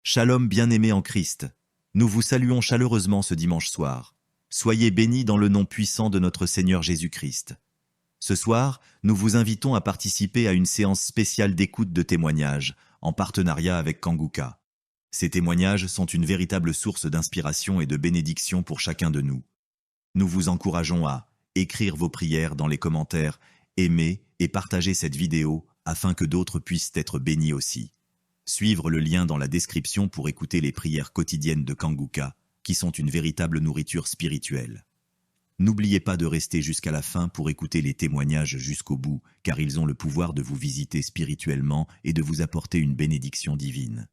Shalom bien-aimés en Christ. Nous vous saluons chaleureusement ce dimanche soir. Soyez bénis dans le nom puissant de notre Seigneur Jésus-Christ. Ce soir, nous vous invitons à participer à une séance spéciale d'écoute de témoignages, en partenariat avec Kanguka. Ces témoignages sont une véritable source d'inspiration et de bénédiction pour chacun de nous. Nous vous encourageons à écrire vos prières dans les commentaires, aimer et partager cette vidéo afin que d'autres puissent être bénis aussi. Suivre le lien dans la description pour écouter les prières quotidiennes de Kanguka, qui sont une véritable nourriture spirituelle. N'oubliez pas de rester jusqu'à la fin pour écouter les témoignages jusqu'au bout, car ils ont le pouvoir de vous visiter spirituellement et de vous apporter une bénédiction divine.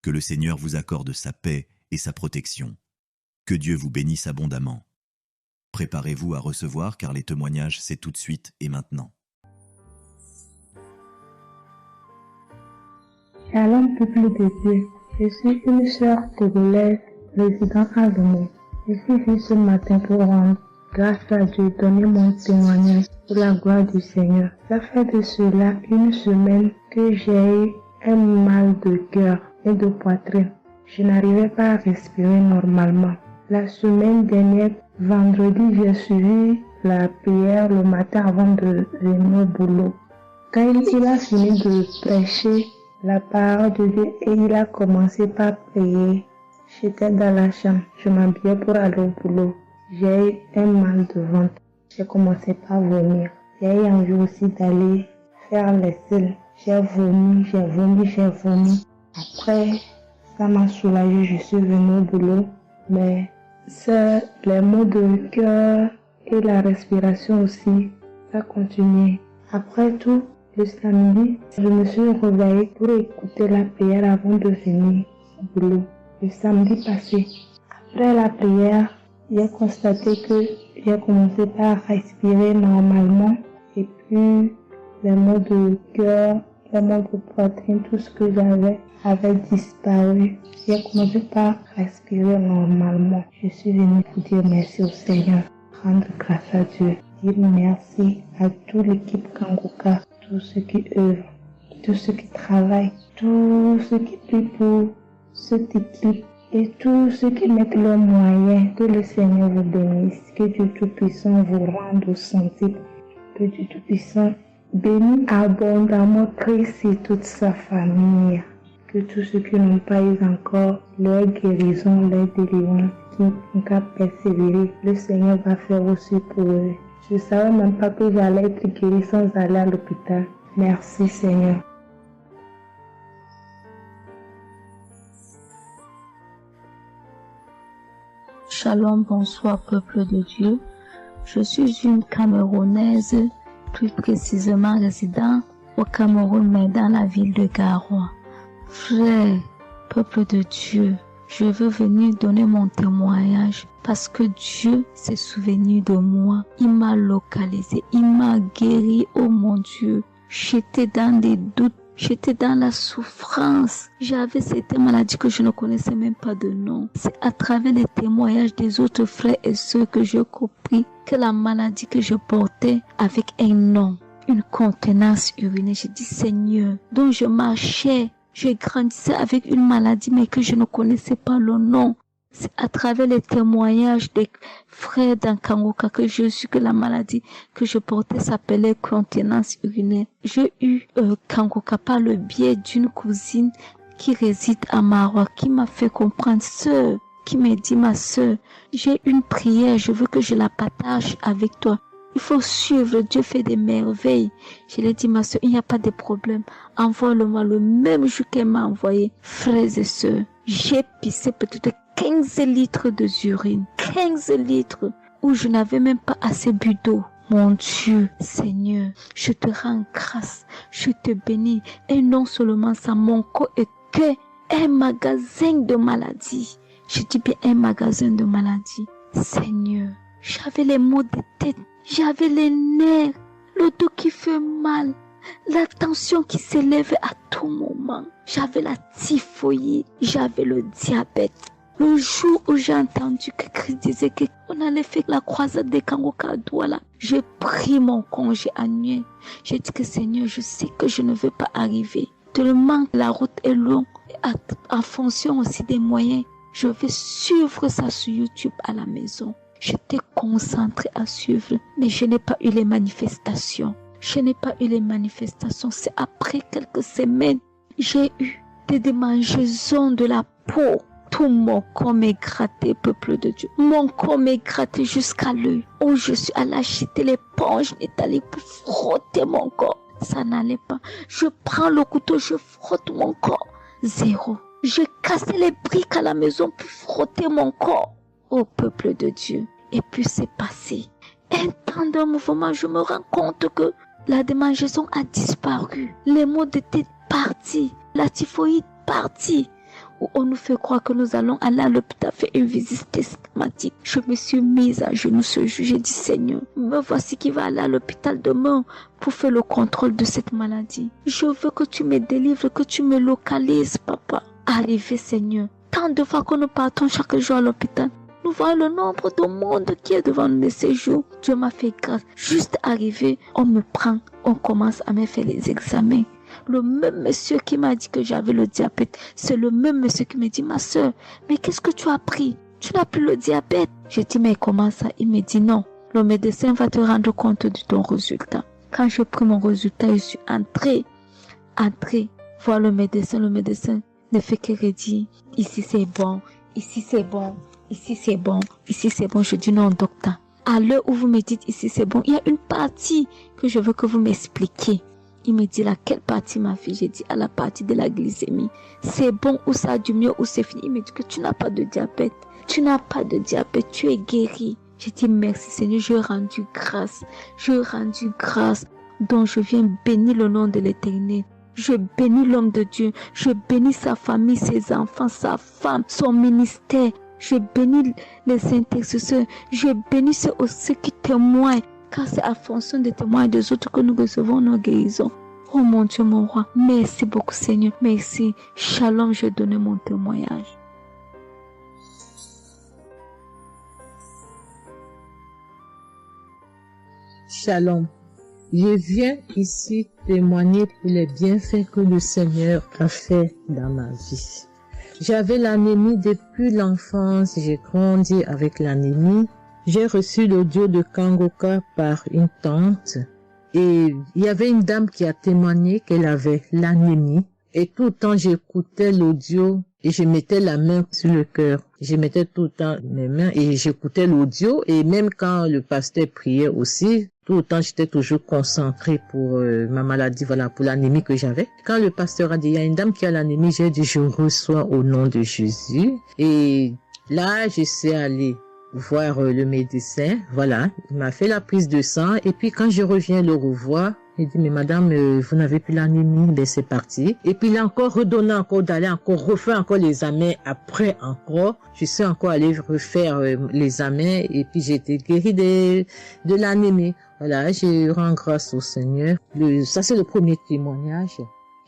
Que le Seigneur vous accorde sa paix et sa protection. Que Dieu vous bénisse abondamment. Préparez-vous à recevoir, car les témoignages, c'est tout de suite et maintenant. Shalom, peuple de Dieu. Je suis une sœur togolaise résidant à Lomé. Je suis venue ce matin pour rendre grâce à Dieu, donner mon témoignage pour la gloire du Seigneur. Ça fait de cela une semaine que j'ai eu un mal de cœur et de poitrine. Je n'arrivais pas à respirer normalement. La semaine dernière, vendredi, j'ai suivi la prière le matin avant de venir au boulot. Quand il a fini de prêcher la parole de Dieu et il a commencé par prier, j'étais dans la chambre, je m'habillais pour aller au boulot. J'ai eu un mal de ventre, j'ai commencé par vomir. J'ai eu envie aussi d'aller faire les selles. J'ai vomi. Après, ça m'a soulagé, je suis venue au boulot. Mais c'est les maux de cœur et la respiration aussi, ça continuait. Après tout, le samedi, je me suis réveillée pour écouter la prière avant de venir au boulot. Le samedi passé, après la prière, j'ai constaté que j'ai commencé par respirer normalement et puis les maux de cœur, les maux de poitrine, tout ce que j'avais avait disparu. J'ai commencé par respirer normalement. Je suis venue pour dire merci au Seigneur, rendre grâce à Dieu, dire merci à toute l'équipe Kanguka, tous ceux qui œuvrent, tous ceux qui travaillent, tous ceux qui prient pour cette équipe et tous ceux qui mettent leurs moyens. Que le Seigneur vous bénisse, que Dieu Tout-Puissant vous rende au centime, que Dieu Tout-Puissant bénisse abondamment Christ et toute sa famille. Que tous ceux qui n'ont pas eu encore leur guérison, leur délivrance, qui n'ont qu'à persévérer, le Seigneur va faire aussi pour eux. Je ne savais même pas que j'allais être guérie sans aller à l'hôpital. Merci Seigneur. Shalom, bonsoir peuple de Dieu. Je suis une Camerounaise, plus précisément résident au Cameroun, mais dans la ville de Garoua. Frère, peuple de Dieu, je veux venir donner mon témoignage parce que Dieu s'est souvenu de moi. Il m'a localisé, il m'a guéri, oh mon Dieu. J'étais dans des doutes, j'étais dans la souffrance. J'avais cette maladie que je ne connaissais même pas de nom. C'est à travers les témoignages des autres frères et sœurs que j'ai compris que la maladie que je portais avait un nom, une contenance urinaire. J'ai dit Seigneur, donc je marchais. Je grandissais avec une maladie mais que je ne connaissais pas le nom. C'est à travers les témoignages des frères dans Kanguka que je suis que la maladie que je portais s'appelait continence urinaire. J'ai eu Kanguka par le biais d'une cousine qui réside à Maroc, qui m'a fait comprendre, sœur, qui m'a dit ma sœur, j'ai une prière, je veux que je la partage avec toi. Il faut suivre, Dieu fait des merveilles. Je lui ai dit, ma soeur, il n'y a pas de problème. Envoie-le-moi le même jour qu'elle m'a envoyé. Frères et sœurs, j'ai pissé peut-être 15 litres d'urine. 15 litres où je n'avais même pas assez bu d'eau. Mon Dieu, Seigneur, je te rends grâce. Je te bénis. Et non seulement ça, mon corps était un magasin de maladies. Je dis bien un magasin de maladies. Seigneur, j'avais les maux de tête. J'avais les nerfs, le dos qui fait mal, la tension qui s'élève à tout moment. J'avais la typhoïde, j'avais le diabète. Le jour où j'ai entendu que Christ disait qu'on allait faire la croisade des Kanguka à Douala, j'ai pris mon congé annuel. J'ai dit que Seigneur, je sais que je ne veux pas arriver. Tellement la route est longue. En fonction aussi des moyens, je vais suivre ça sur YouTube à la maison. J'étais concentrée à suivre, mais je n'ai pas eu les manifestations. C'est après quelques semaines, j'ai eu des démangeaisons de la peau. Tout mon corps m'est gratté, peuple de Dieu. Mon corps m'est gratté jusqu'à l'œil. Oh, je suis allée acheter l'éponge nettoyée pour frotter mon corps. Ça n'allait pas. Je prends le couteau, je frotte mon corps. Zéro. J'ai cassé les briques à la maison pour frotter mon corps. Oh, peuple de Dieu. Et puis c'est passé. Un temps de mouvement, je me rends compte que la démangeaison a disparu. Les maux de tête partis. La typhoïde partie. Où on nous fait croire que nous allons aller à l'hôpital faire une visite systématique. Je me suis mise à genoux ce jour. J'ai dit, Seigneur, me voici qui va aller à l'hôpital demain pour faire le contrôle de cette maladie. Je veux que tu me délivres, que tu me localises, papa. Arrivé, Seigneur. Tant de fois que nous partons chaque jour à l'hôpital, nous voyons le nombre de monde qui est devant nous de ces jours. Dieu m'a fait grâce. Juste arrivé, on me prend, on commence à me faire les examens. Le même monsieur qui m'a dit que j'avais le diabète, c'est le même monsieur qui me dit, ma soeur, mais qu'est-ce que tu as pris? Tu n'as plus le diabète. J'ai dit, mais comment ça? Il me dit, non, le médecin va te rendre compte de ton résultat. Quand j'ai pris mon résultat, je suis entrée, voir le médecin ne fait que redire, ici c'est bon, ici c'est bon, ici c'est bon, ici c'est bon. Je dis, non, docteur, à l'heure où vous me dites ici c'est bon, il y a une partie que je veux que vous m'expliquiez. Il me dit, laquelle partie, ma fille? J'ai dit, à la partie de la glycémie. C'est bon ou ça a du mieux ou c'est fini? Il me dit que tu n'as pas de diabète. Tu n'as pas de diabète, tu es guéri. J'ai dit, merci Seigneur, je rendu grâce. Donc je viens bénir le nom de l'Éternel. Je bénis l'homme de Dieu. Je bénis sa famille, ses enfants, sa femme, son ministère. Je bénis les intercesseurs. Je bénis ceux qui témoignent. Car c'est à fonction des témoins des autres que nous recevons nos guérisons. Oh mon Dieu, mon roi, merci beaucoup Seigneur, merci. Shalom, je donne mon témoignage. Shalom, je viens ici témoigner pour les bienfaits que le Seigneur a fait dans ma vie. J'avais l'anémie depuis l'enfance, j'ai grandi avec l'anémie. J'ai reçu l'audio de Kangoka par une tante et il y avait une dame qui a témoigné qu'elle avait l'anémie et tout le temps j'écoutais l'audio et je mettais la main sur le cœur. Je mettais tout le temps mes mains et j'écoutais l'audio et même quand le pasteur priait aussi, tout le temps j'étais toujours concentrée pour ma maladie, voilà, pour l'anémie que j'avais. Quand le pasteur a dit, il y a une dame qui a l'anémie, j'ai dit, je reçois au nom de Jésus et là je suis allée voir le médecin, voilà, il m'a fait la prise de sang et puis quand je reviens le revoir, il dit mais madame vous n'avez plus l'anémie, ben c'est parti. Et puis il a encore redonné encore d'aller encore refaire encore les examens après encore, je suis encore allée refaire les examens et puis j'ai été guérie de l'anémie. Voilà, je rends grâce au Seigneur. Ça c'est le premier témoignage.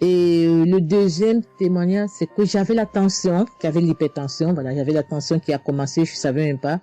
Et le deuxième témoignage, c'est que j'avais la tension, j'avais l'hypertension, voilà, j'avais la tension qui a commencé, je savais même pas,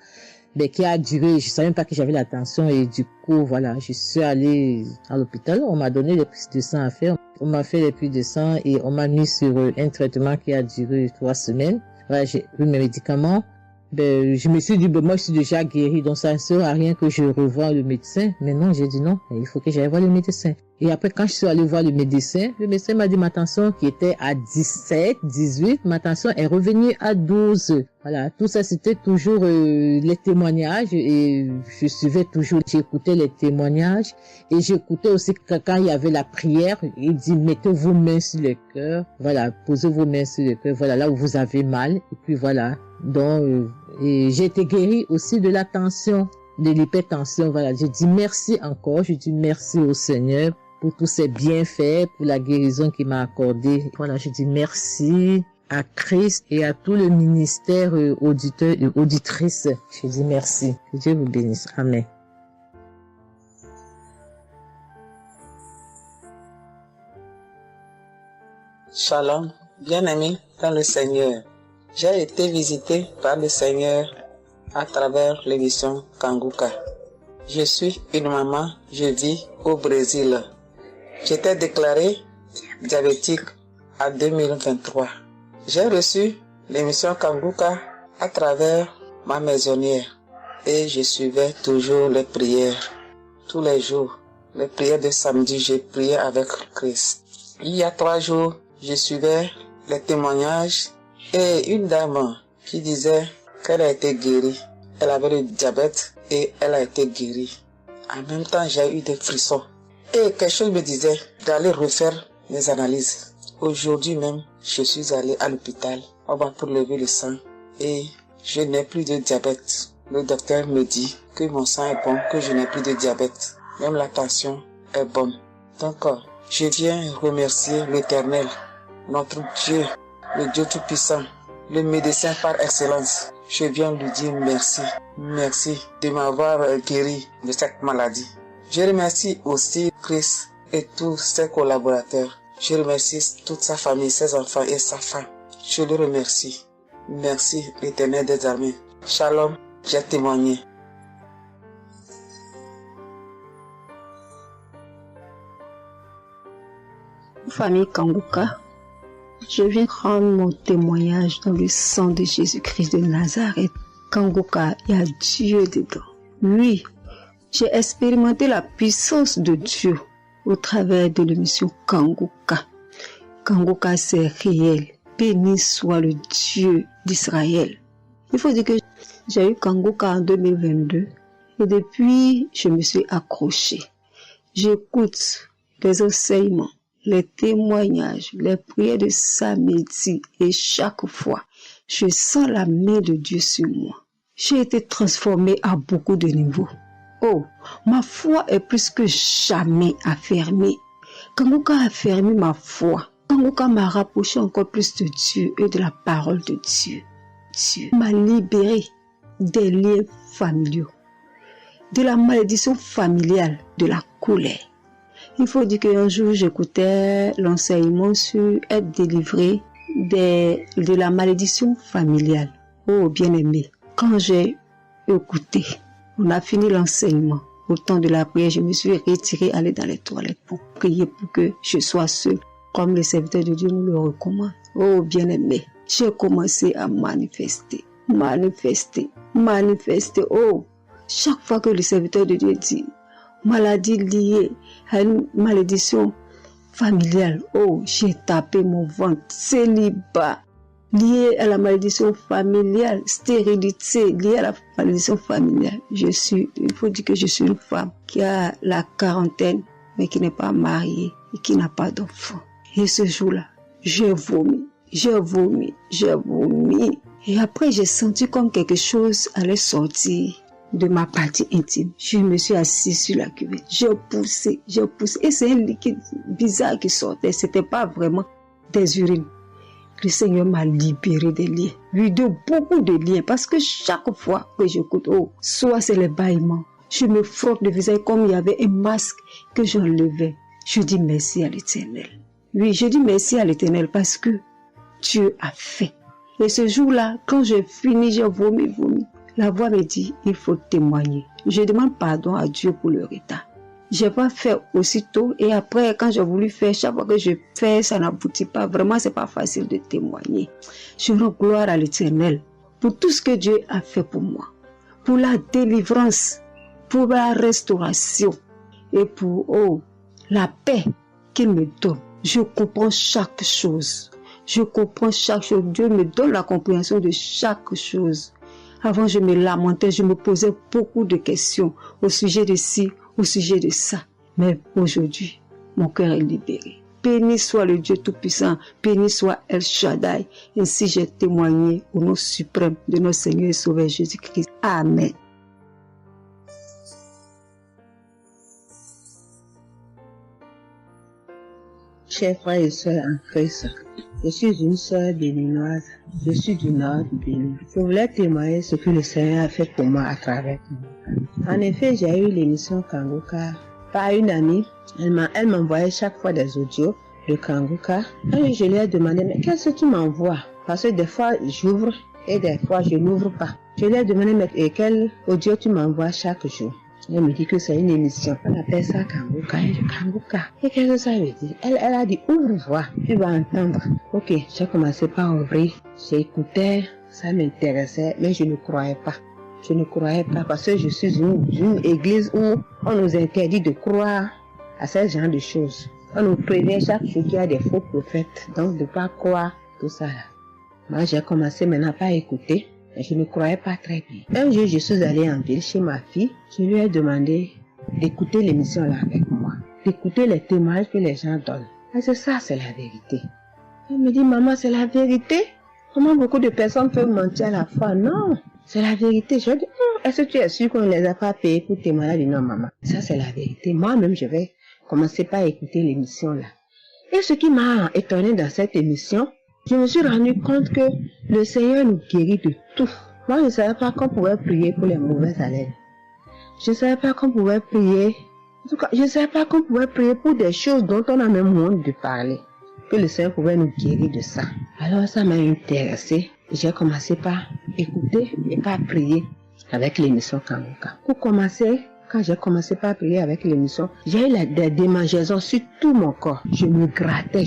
mais qui a duré, je savais même pas que j'avais la tension et du coup, voilà, je suis allée à l'hôpital, on m'a donné les prises de sang à faire, on m'a fait les prises de sang et on m'a mis sur un traitement qui a duré 3 semaines. Voilà, j'ai pris mes médicaments. Ben, je me suis dit, ben, moi, je suis déjà guérie, donc ça ne sert à rien que je revoie le médecin. Mais non, j'ai dit non, il faut que j'aille voir le médecin. Et après, quand je suis allée voir le médecin m'a dit ma tension qui était à 17, 18, ma tension est revenue à 12. Voilà, tout ça, c'était toujours les témoignages et je suivais toujours, j'écoutais les témoignages et j'écoutais aussi quand il y avait la prière, il dit, mettez vos mains sur le cœur, voilà, posez vos mains sur le cœur, voilà, là où vous avez mal, et puis voilà. Donc, et j'ai été guérie aussi de la tension, de l'hypertension, voilà. J'ai dit merci encore, je dis merci au Seigneur pour tous ses bienfaits, pour la guérison qu'il m'a accordée. Voilà, je dis merci à Christ et à tout le ministère auditeur et auditrice. Je dis merci. Que Dieu vous bénisse. Amen. Shalom, bien-aimé dans le Seigneur. J'ai été visité par le Seigneur à travers l'émission Kangoka. Je suis une maman, je vis au Brésil. J'étais déclarée diabétique en 2023. J'ai reçu l'émission Kanguka à travers ma maisonnière et je suivais toujours les prières. Tous les jours, les prières de samedi, j'ai prié avec Christ. Il y a 3 jours, je suivais les témoignages et une dame qui disait qu'elle a été guérie. Elle avait le diabète et elle a été guérie. En même temps, j'ai eu des frissons. Et quelque chose me disait d'aller refaire mes analyses. Aujourd'hui même, je suis allé à l'hôpital. On va pour lever le sang et je n'ai plus de diabète. Le docteur me dit que mon sang est bon, que je n'ai plus de diabète. Même la tension est bonne. Donc, je viens remercier l'Éternel, notre Dieu, le Dieu Tout-Puissant, le médecin par excellence. Je viens lui dire merci. Merci de m'avoir guéri de cette maladie. Je remercie aussi Christ et tous ses collaborateurs. Je remercie toute sa famille, ses enfants et sa femme. Je le remercie. Merci l'Éternel des armées. Shalom, j'ai témoigné. Famille Kanguka, je viens rendre mon témoignage dans le sang de Jésus-Christ de Nazareth. Kanguka, il y a Dieu dedans. Oui, j'ai expérimenté la puissance de Dieu au travers de l'émission Kanguka. Kanguka, c'est réel. Béni soit le Dieu d'Israël. Il faut dire que j'ai eu Kanguka en 2022 et depuis, je me suis accrochée. J'écoute les enseignements, les témoignages, les prières de samedi et chaque fois, je sens la main de Dieu sur moi. J'ai été transformée à beaucoup de niveaux. Oh, ma foi est plus que jamais affermie. Kanguka a affermi ma foi. Kanguka m'a rapproché encore plus de Dieu et de la parole de Dieu. Dieu m'a libéré des liens familiaux, de la malédiction familiale, de la colère. Il faut dire qu'un jour, j'écoutais l'enseignement sur être délivré de la malédiction familiale. Oh, bien-aimé, quand j'ai écouté, on a fini l'enseignement. Au temps de la prière, je me suis retirée, aller dans les toilettes pour prier pour que je sois seule, comme les serviteurs de Dieu nous le recommandent. Oh, bien-aimé, j'ai commencé à manifester. Oh, chaque fois que le serviteur de Dieu dit maladie liée à une malédiction familiale, oh, j'ai tapé mon ventre. Célibat lié à la malédiction familiale, stérilité liée à la malédiction familiale. Il faut dire que je suis une femme qui a la quarantaine, mais qui n'est pas mariée et qui n'a pas d'enfant. Et ce jour-là, j'ai vomi. Et après, j'ai senti comme quelque chose allait sortir de ma partie intime. Je me suis assise sur la cuvette. J'ai poussé. Et c'est un liquide bizarre qui sortait. C'était pas vraiment des urines. Le Seigneur m'a libéré des liens. Oui, de beaucoup de liens. Parce que chaque fois que j'écoute, soit c'est les bâillements. Je me frotte le visage comme il y avait un masque que j'enlevais. Je dis merci à l'Éternel. Oui, je dis merci à l'Éternel parce que Dieu a fait. Et ce jour-là, quand j'ai fini, j'ai vomi. La voix me dit, il faut témoigner. Je demande pardon à Dieu pour le retard. Je n'ai pas fait aussitôt et après, quand j'ai voulu faire, chaque fois que je fais, ça n'aboutit pas. Vraiment, c'est pas facile de témoigner. Je rends gloire à l'Éternel pour tout ce que Dieu a fait pour moi. Pour la délivrance, pour la restauration et pour la paix qu'il me donne. Je comprends chaque chose. Dieu me donne la compréhension de chaque chose. Avant, je me lamentais, je me posais beaucoup de questions au sujet de ci, au sujet de ça. Mais aujourd'hui, mon cœur est libéré. Béni soit le Dieu Tout-Puissant, béni soit El Shaddai. Ainsi j'ai témoigné au nom suprême de notre Seigneur et Sauveur Jésus-Christ. Amen. Chers frères et sœurs en Christ, je suis une sœur béninoise, je suis du nord du Bénin. Je voulais témoigner ce que le Seigneur a fait pour moi à travers moi. En effet, j'ai eu l'émission Kanguka par une amie. Elle m'envoyait chaque fois des audios de Kanguka. Et je lui ai demandé, mais qu'est-ce que tu m'envoies? Parce que des fois, j'ouvre et des fois, je n'ouvre pas. Je lui ai demandé, mais quel audio tu m'envoies chaque jour? Elle me dit que c'est une émission. On appelle ça Kanguka. Je dis Kanguka. Et qu'est-ce que ça veut dire? Elle a dit ouvre-voix, tu vas entendre. Ok, j'ai commencé par ouvrir. J'écoutais, ça m'intéressait, mais je ne croyais pas. Je ne croyais pas parce que je suis d'une église où on nous interdit de croire à ce genre de choses. On nous prévient chaque jour qu'il y a des faux prophètes, donc de ne pas croire tout ça là. Moi, j'ai commencé maintenant par écouter. Je ne croyais pas très bien. Un jour, je suis allée en ville chez ma fille. Je lui ai demandé d'écouter l'émission là avec moi, d'écouter les témoignages que les gens donnent. Et c'est ça, c'est la vérité. Elle me dit, maman, c'est la vérité. Comment beaucoup de personnes peuvent mentir à la fois? Non, c'est la vérité. Je lui ai dit, est-ce que tu es sûr qu'on ne les a pas payés pour témoigner? Elle dit, non, maman, ça c'est la vérité. Moi-même, je vais commencer par écouter l'émission là. Et ce qui m'a étonné dans cette émission, je me suis rendu compte que le Seigneur nous guérit de tout. Moi, je ne savais pas qu'on pouvait prier pour les mauvaises haleines. Je ne savais pas qu'on pouvait prier. En tout cas, je ne savais pas qu'on pouvait prier pour des choses dont on a même honte de parler. Que le Seigneur pouvait nous guérir de ça. Alors, ça m'a intéressé. J'ai commencé par écouter et par prier avec l'émission Kanguka. Pour commencer, quand j'ai commencé par prier avec l'émission, j'ai eu des démangeaisons sur tout mon corps. Je me grattais.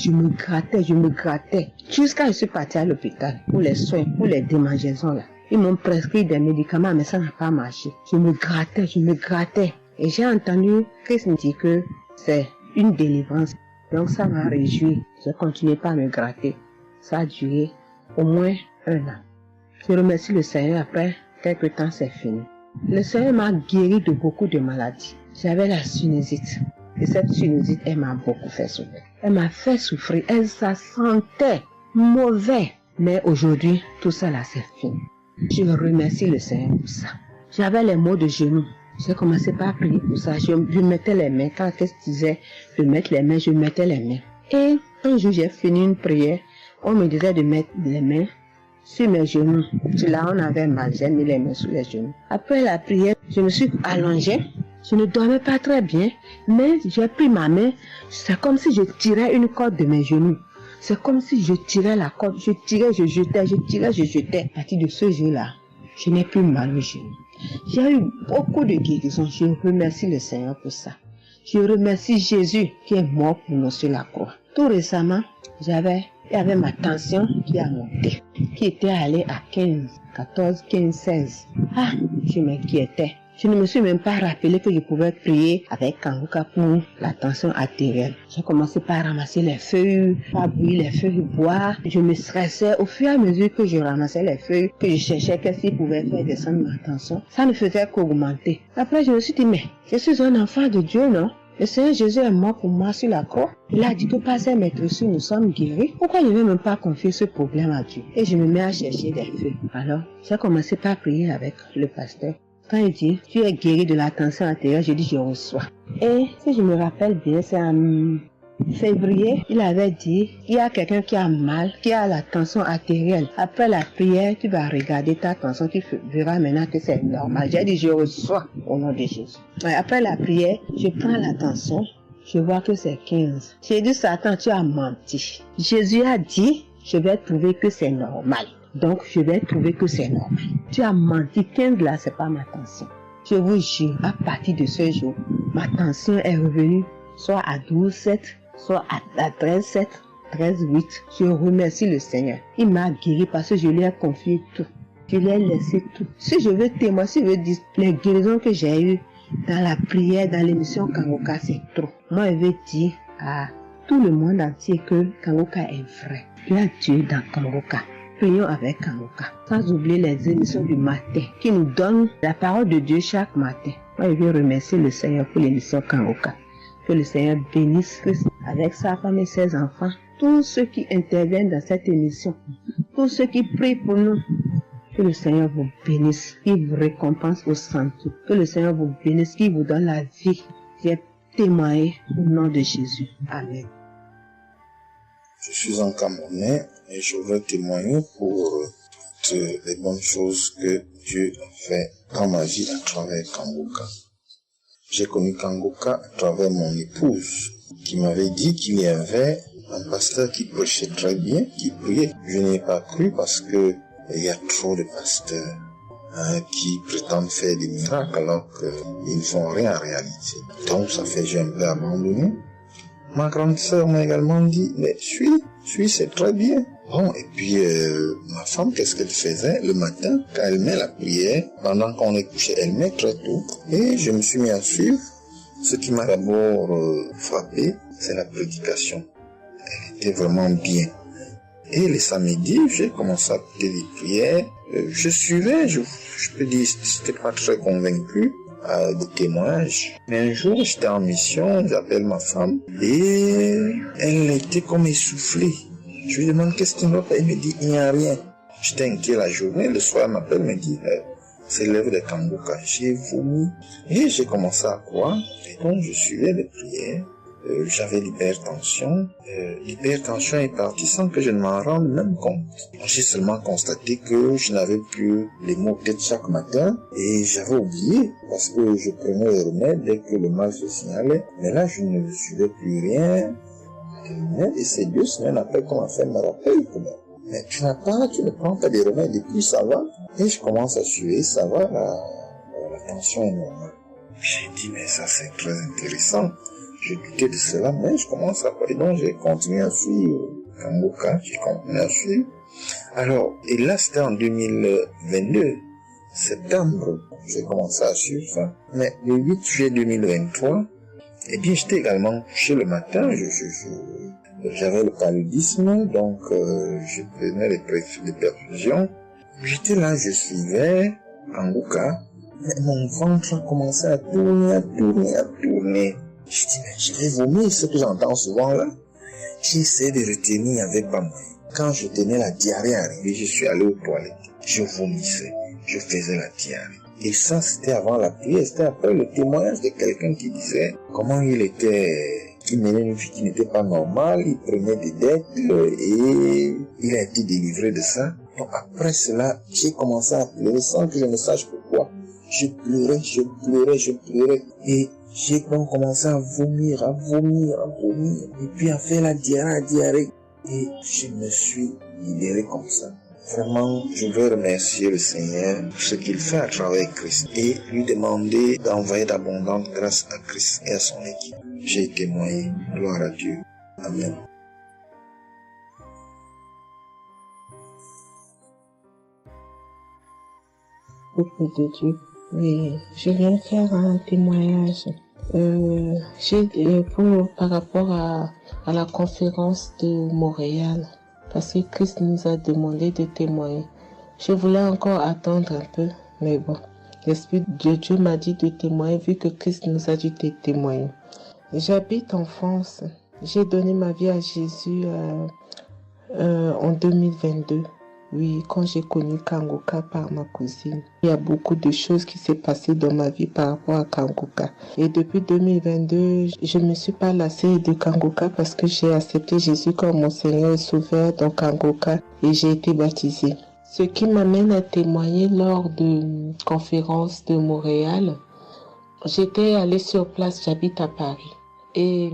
Jusqu'à ce que je suis partie à l'hôpital pour les soins, pour les démangeaisons là. Ils m'ont prescrit des médicaments, mais ça n'a pas marché. Je me grattais. Et j'ai entendu Christ me dire que c'est une délivrance. Donc ça m'a réjoui. J'ai continué par me gratter. Ça a duré au moins 1 an. Je remercie le Seigneur, après quelques temps c'est fini. Le Seigneur m'a guéri de beaucoup de maladies. J'avais la sinusite. Et cette sinusite, elle m'a beaucoup fait souffrir. Elle m'a fait souffrir. Ça sentait mauvais. Mais aujourd'hui, tout ça là, c'est fini. Je remercie le Seigneur pour ça. J'avais les maux de genoux. J'ai commencé par prier pour ça. Je mettais les mains. Quand Christ disait de mettre les mains, je mettais les mains. Et un jour, j'ai fini une prière. On me disait de mettre les mains sur mes genoux. Là, on avait mal. J'ai mis les mains sur les genoux. Après la prière, je me suis allongée. Je ne dormais pas très bien. Mais j'ai pris ma main. C'est comme si je tirais une corde de mes genoux. C'est comme si je tirais la corde. Je tirais, je jetais. À partir de ce jour-là, je n'ai plus mal aux genoux. J'ai eu beaucoup de guérisons. Je remercie le Seigneur pour ça. Je remercie Jésus qui est mort pour nous sur la croix. Tout récemment, il y avait ma tension qui a monté, qui était allée à 15, 14, 15, 16. Ah, je m'inquiétais. Je ne me suis même pas rappelé que je pouvais prier avec Kanguka pour la tension artérielle. J'ai commencé par ramasser les feuilles, par bouillir les feuilles, boire. Je me stressais au fur et à mesure que je ramassais les feuilles, que je cherchais qu'est-ce qui pouvait faire descendre ma tension. Ça ne faisait qu'augmenter. Après, je me suis dit, mais je suis un enfant de Dieu, non? Le Seigneur Jésus est mort pour moi sur la croix. Il a dit que par ses maîtresses, nous sommes guéris. Pourquoi je ne vais même pas confier ce problème à Dieu? Et je me mets à chercher des feuilles. Alors, j'ai commencé par prier avec le pasteur. Quand il dit, tu es guéri de la tension artérielle, je dis, je reçois. Et si je me rappelle bien, c'est en février, il avait dit, il y a quelqu'un qui a mal, qui a la tension artérielle. Après la prière, tu vas regarder ta tension, tu verras maintenant que c'est normal. J'ai dit, je reçois au nom de Jésus. Et après la prière, je prends la tension, je vois que c'est 15. J'ai dit, Satan, tu as menti. Jésus a dit, je vais trouver que c'est normal. Donc, je vais trouver que c'est normal. Tu as menti, 15 là, c'est pas ma tension. Je vous jure, à partir de ce jour, ma tension est revenue soit à 12,7, soit à 13,7, 13,8. Je remercie le Seigneur. Il m'a guéri parce que je lui ai confié tout. Je lui ai laissé tout. Si je veux témoigner, si je veux dire les guérisons que j'ai eues dans la prière, dans l'émission Kanguka, c'est trop. Moi, je veux dire à tout le monde entier que Kanguka est vrai. Il y a Dieu dans Kanguka. Prions avec Kanguka. Sans oublier les émissions du matin qui nous donnent la parole de Dieu chaque matin. Moi, je veux remercier le Seigneur pour l'émission Kanguka. Que le Seigneur bénisse Christ avec sa femme et ses enfants. Tous ceux qui interviennent dans cette émission. Tous ceux qui prient pour nous. Que le Seigneur vous bénisse. Qu'il vous récompense au centre. Que le Seigneur vous bénisse. Qu'il vous donne la vie. J'ai témoigné au nom de Jésus. Amen. Je suis un Camerounais et je veux témoigner pour toutes les bonnes choses que Dieu a fait dans ma vie à travers Kanguka. J'ai connu Kanguka à travers mon épouse qui m'avait dit qu'il y avait un pasteur qui prêchait très bien, qui priait. Je n'ai pas cru parce que il y a trop de pasteurs qui prétendent faire des miracles alors qu'ils ne font rien en réalité. Donc ça fait que j'ai un peu abandonné. Ma grande sœur m'a également dit, mais suis, c'est très bien. Bon, et puis ma femme, qu'est-ce qu'elle faisait le matin quand elle met la prière, pendant qu'on est couché, elle met très tôt. Et je me suis mis à suivre. Ce qui m'a d'abord frappé, c'est la prédication. Elle était vraiment bien. Et les samedis, j'ai commencé à écouter les prières. Je suivais, je peux dire, j'étais pas très convaincu des témoignages. Mais un jour, j'étais en mission, j'appelle ma femme, et elle était comme essoufflée. Je lui demande qu'est-ce qui ne va pas, elle me dit, il n'y a rien. J'étais inquiet la journée, le soir, elle m'appelle, me dit, c'est l'œuvre de Kangoka. J'ai vomi, et j'ai commencé à croire, et donc je suivais les prières. J'avais l'hypertension. L'hypertension est partie sans que je ne m'en rende même compte. J'ai seulement constaté que je n'avais plus les maux de tête chaque matin et j'avais oublié parce que je prenais les remèdes dès que le mal se signalait. Mais là, je ne suivais plus rien. Et c'est 2 semaines après qu'on m'a fait me rappel que mais tu ne prends pas des remèdes et puis ça va. Et je commence à suivre, ça va, la tension est normale. J'ai dit, mais ça c'est très intéressant. Je doutais de cela, mais je commence à parler. Donc, j'ai continué à suivre Kangoka, j'ai continué à suivre. Alors, et là, c'était en 2022, septembre, j'ai commencé à suivre ça. Mais le 8 juillet 2023, eh bien, j'étais également couché le matin, j'avais le paludisme, donc je prenais les perfusions. J'étais là, je suivais Kangoka, mais mon ventre a commencé à tourner. Je dis, mais je vais vomir, ce que j'entends souvent là. J'ai essayé de retenir, il n'y avait pas moyen. Quand je tenais la diarrhée arrivée, je suis allé aux toilettes. Je vomissais, je faisais la diarrhée. Et ça, c'était avant la prière, c'était après le témoignage de quelqu'un qui disait comment il menait une vie qui n'était pas normale, il prenait des dettes et il a été délivré de ça. Donc après cela, j'ai commencé à pleurer sans que je ne sache pourquoi. Je pleurais et j'ai donc commencé à vomir, et puis à faire la diarrhée, et je me suis libéré comme ça. Vraiment, je veux remercier le Seigneur pour ce qu'il fait à travers Christ, et lui demander d'envoyer d'abondantes grâces à Christ et à son équipe. J'ai témoigné, gloire à Dieu. Amen. Peuple de Dieu. Oui, je viens faire un témoignage. Par rapport à la conférence de Montréal, parce que Christ nous a demandé de témoigner. Je voulais encore attendre un peu, mais bon, l'Esprit de Dieu m'a dit de témoigner vu que Christ nous a dit de témoigner. J'habite en France. J'ai donné ma vie à Jésus en 2022. Oui, quand j'ai connu Kangoka par ma cousine. Il y a beaucoup de choses qui s'est passées dans ma vie par rapport à Kangoka. Et depuis 2022, je ne me suis pas lassée de Kangoka parce que j'ai accepté Jésus comme mon Seigneur et Sauveur dans Kangoka et j'ai été baptisée. Ce qui m'amène à témoigner lors de conférence de Montréal, j'étais allée sur place, j'habite à Paris. Et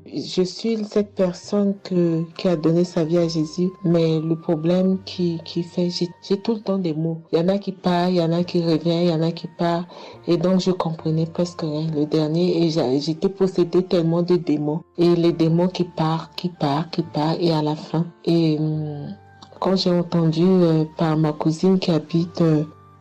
je suis cette personne qui a donné sa vie à Jésus, mais le problème qui fait, j'ai tout le temps des mots. Il y en a qui partent, il y en a qui reviennent, il y en a qui partent, et donc je comprenais presque rien. Le dernier, et j'étais possédée tellement de démons, et les démons qui partent, et à la fin. Et quand j'ai entendu par ma cousine qui habite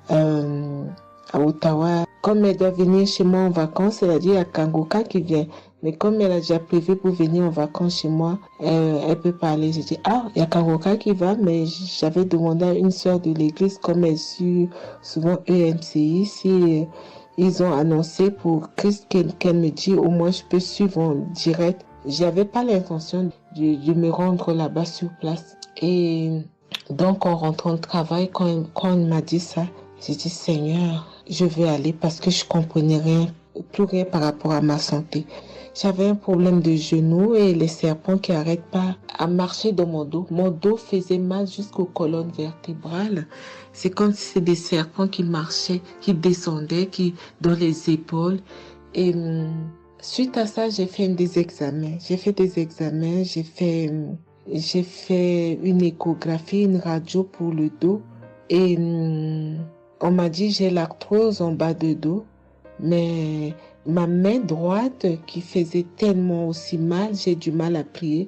à Ottawa, comme elle doit venir chez moi en vacances, elle a dit à Kangoka qui vient. Mais comme elle a déjà prévu pour venir en vacances chez moi, elle peut parler. J'ai dit, il y a Kangoka qui va, mais j'avais demandé à une sœur de l'église, comme elle suit souvent EMCI, si ils ont annoncé pour Christ qu'elle me dit, au moins je peux suivre en direct. J'avais pas l'intention de me rendre là-bas sur place. Et donc, en rentrant de travail, quand on m'a dit ça, j'ai dit, Seigneur, je vais aller parce que je comprenais plus rien par rapport à ma santé. J'avais un problème de genou et les serpents qui n'arrêtent pas à marcher dans mon dos. Mon dos faisait mal jusqu'aux colonnes vertébrales. C'est comme si c'était des serpents qui marchaient, qui descendaient, dans les épaules. Et suite à ça, j'ai fait des examens. J'ai fait une échographie, une radio pour le dos. Et On m'a dit j'ai l'arthrose en bas de dos, mais ma main droite qui faisait tellement aussi mal, j'ai du mal à plier.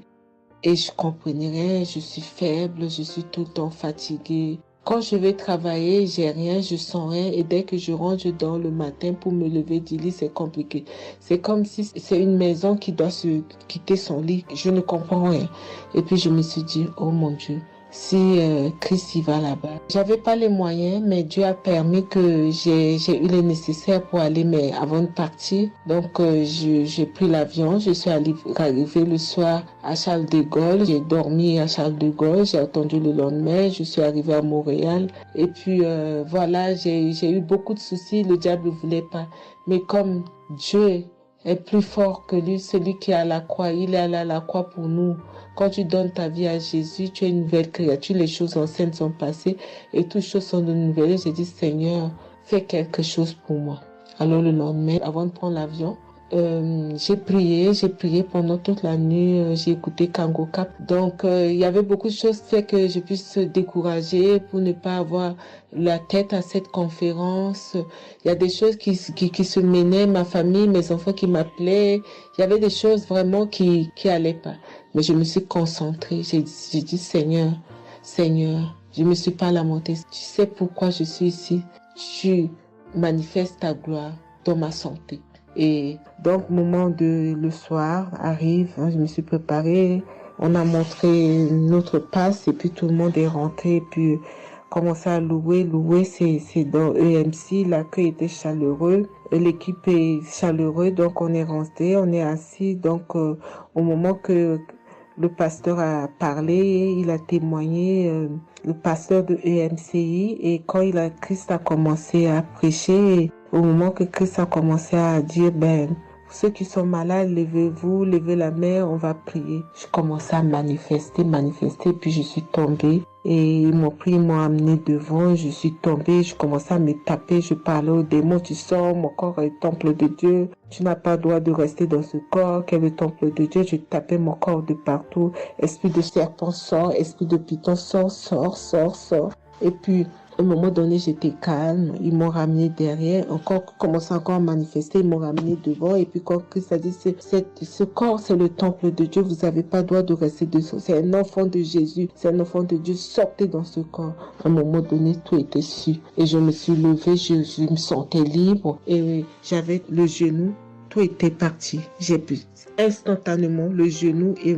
Et je comprenais rien, je suis faible, je suis tout le temps fatiguée. Quand je vais travailler, j'ai rien, je sens rien. Et dès que je rentre, je dors le matin pour me lever du lit, c'est compliqué. C'est comme si c'est une maison qui doit se quitter son lit. Je ne comprends rien. Et puis je me suis dit, oh mon Dieu, si Christ y va là-bas. J'avais pas les moyens, mais Dieu a permis que j'ai eu les nécessaires pour aller, mais avant de partir. Donc j'ai pris l'avion, je suis arrivée le soir à Charles de Gaulle. J'ai dormi à Charles de Gaulle, j'ai attendu le lendemain, je suis arrivée à Montréal. Et puis voilà, j'ai eu beaucoup de soucis, le diable ne voulait pas. Mais comme Dieu est plus fort que lui, celui qui est à la croix, il est allé à la croix pour nous. Quand tu donnes ta vie à Jésus, tu es une nouvelle créature, les choses anciennes sont passées et toutes choses sont de nouvelles. Et j'ai dit, Seigneur, fais quelque chose pour moi. Alors le lendemain, avant de prendre l'avion, j'ai prié pendant toute la nuit, j'ai écouté Kangoka. Donc il y avait beaucoup de choses qui fait que je puisse se décourager pour ne pas avoir la tête à cette conférence. Il y a des choses qui se menaient, ma famille, mes enfants qui m'appelaient. Il y avait des choses vraiment qui allaient pas. Mais je me suis concentrée. J'ai dit, Seigneur, je me suis pas lamentée. Tu sais pourquoi je suis ici. Tu manifestes ta gloire dans ma santé. Et donc, le soir arrive, je me suis préparée. On a montré notre passe et puis tout le monde est rentré et puis commencé à louer. Louer, c'est dans EMC, l'accueil était chaleureux. L'équipe est chaleureuse, donc on est rentré, on est assis. Donc, au moment que le pasteur a parlé, il a témoigné, le pasteur de EMCI, et quand Christ a commencé à prêcher, au moment que Christ a commencé à dire, ceux qui sont malades, levez-vous, levez la main, on va prier. Je commençais à manifester, puis je suis tombée. Et ils m'ont pris, ils m'ont amené devant, je suis tombée, je commençais à me taper, je parlais aux démons, tu sors, mon corps est le temple de Dieu, tu n'as pas le droit de rester dans ce corps, qui est le temple de Dieu, je tapais mon corps de partout, esprit de serpent sort, esprit de python sort. Et puis, à un moment donné, j'étais calme. Ils m'ont ramené derrière. Commençaient encore à manifester. Ils m'ont ramené devant. Et puis, quand Christ a dit, ce corps, c'est le temple de Dieu. Vous n'avez pas le droit de rester dessous. C'est un enfant de Jésus. C'est un enfant de Dieu. Sortez dans ce corps. À un moment donné, tout était su. Et je me suis levée. Je me sentais libre. Et j'avais le genou. Tout était parti. J'ai pu instantanément le genou et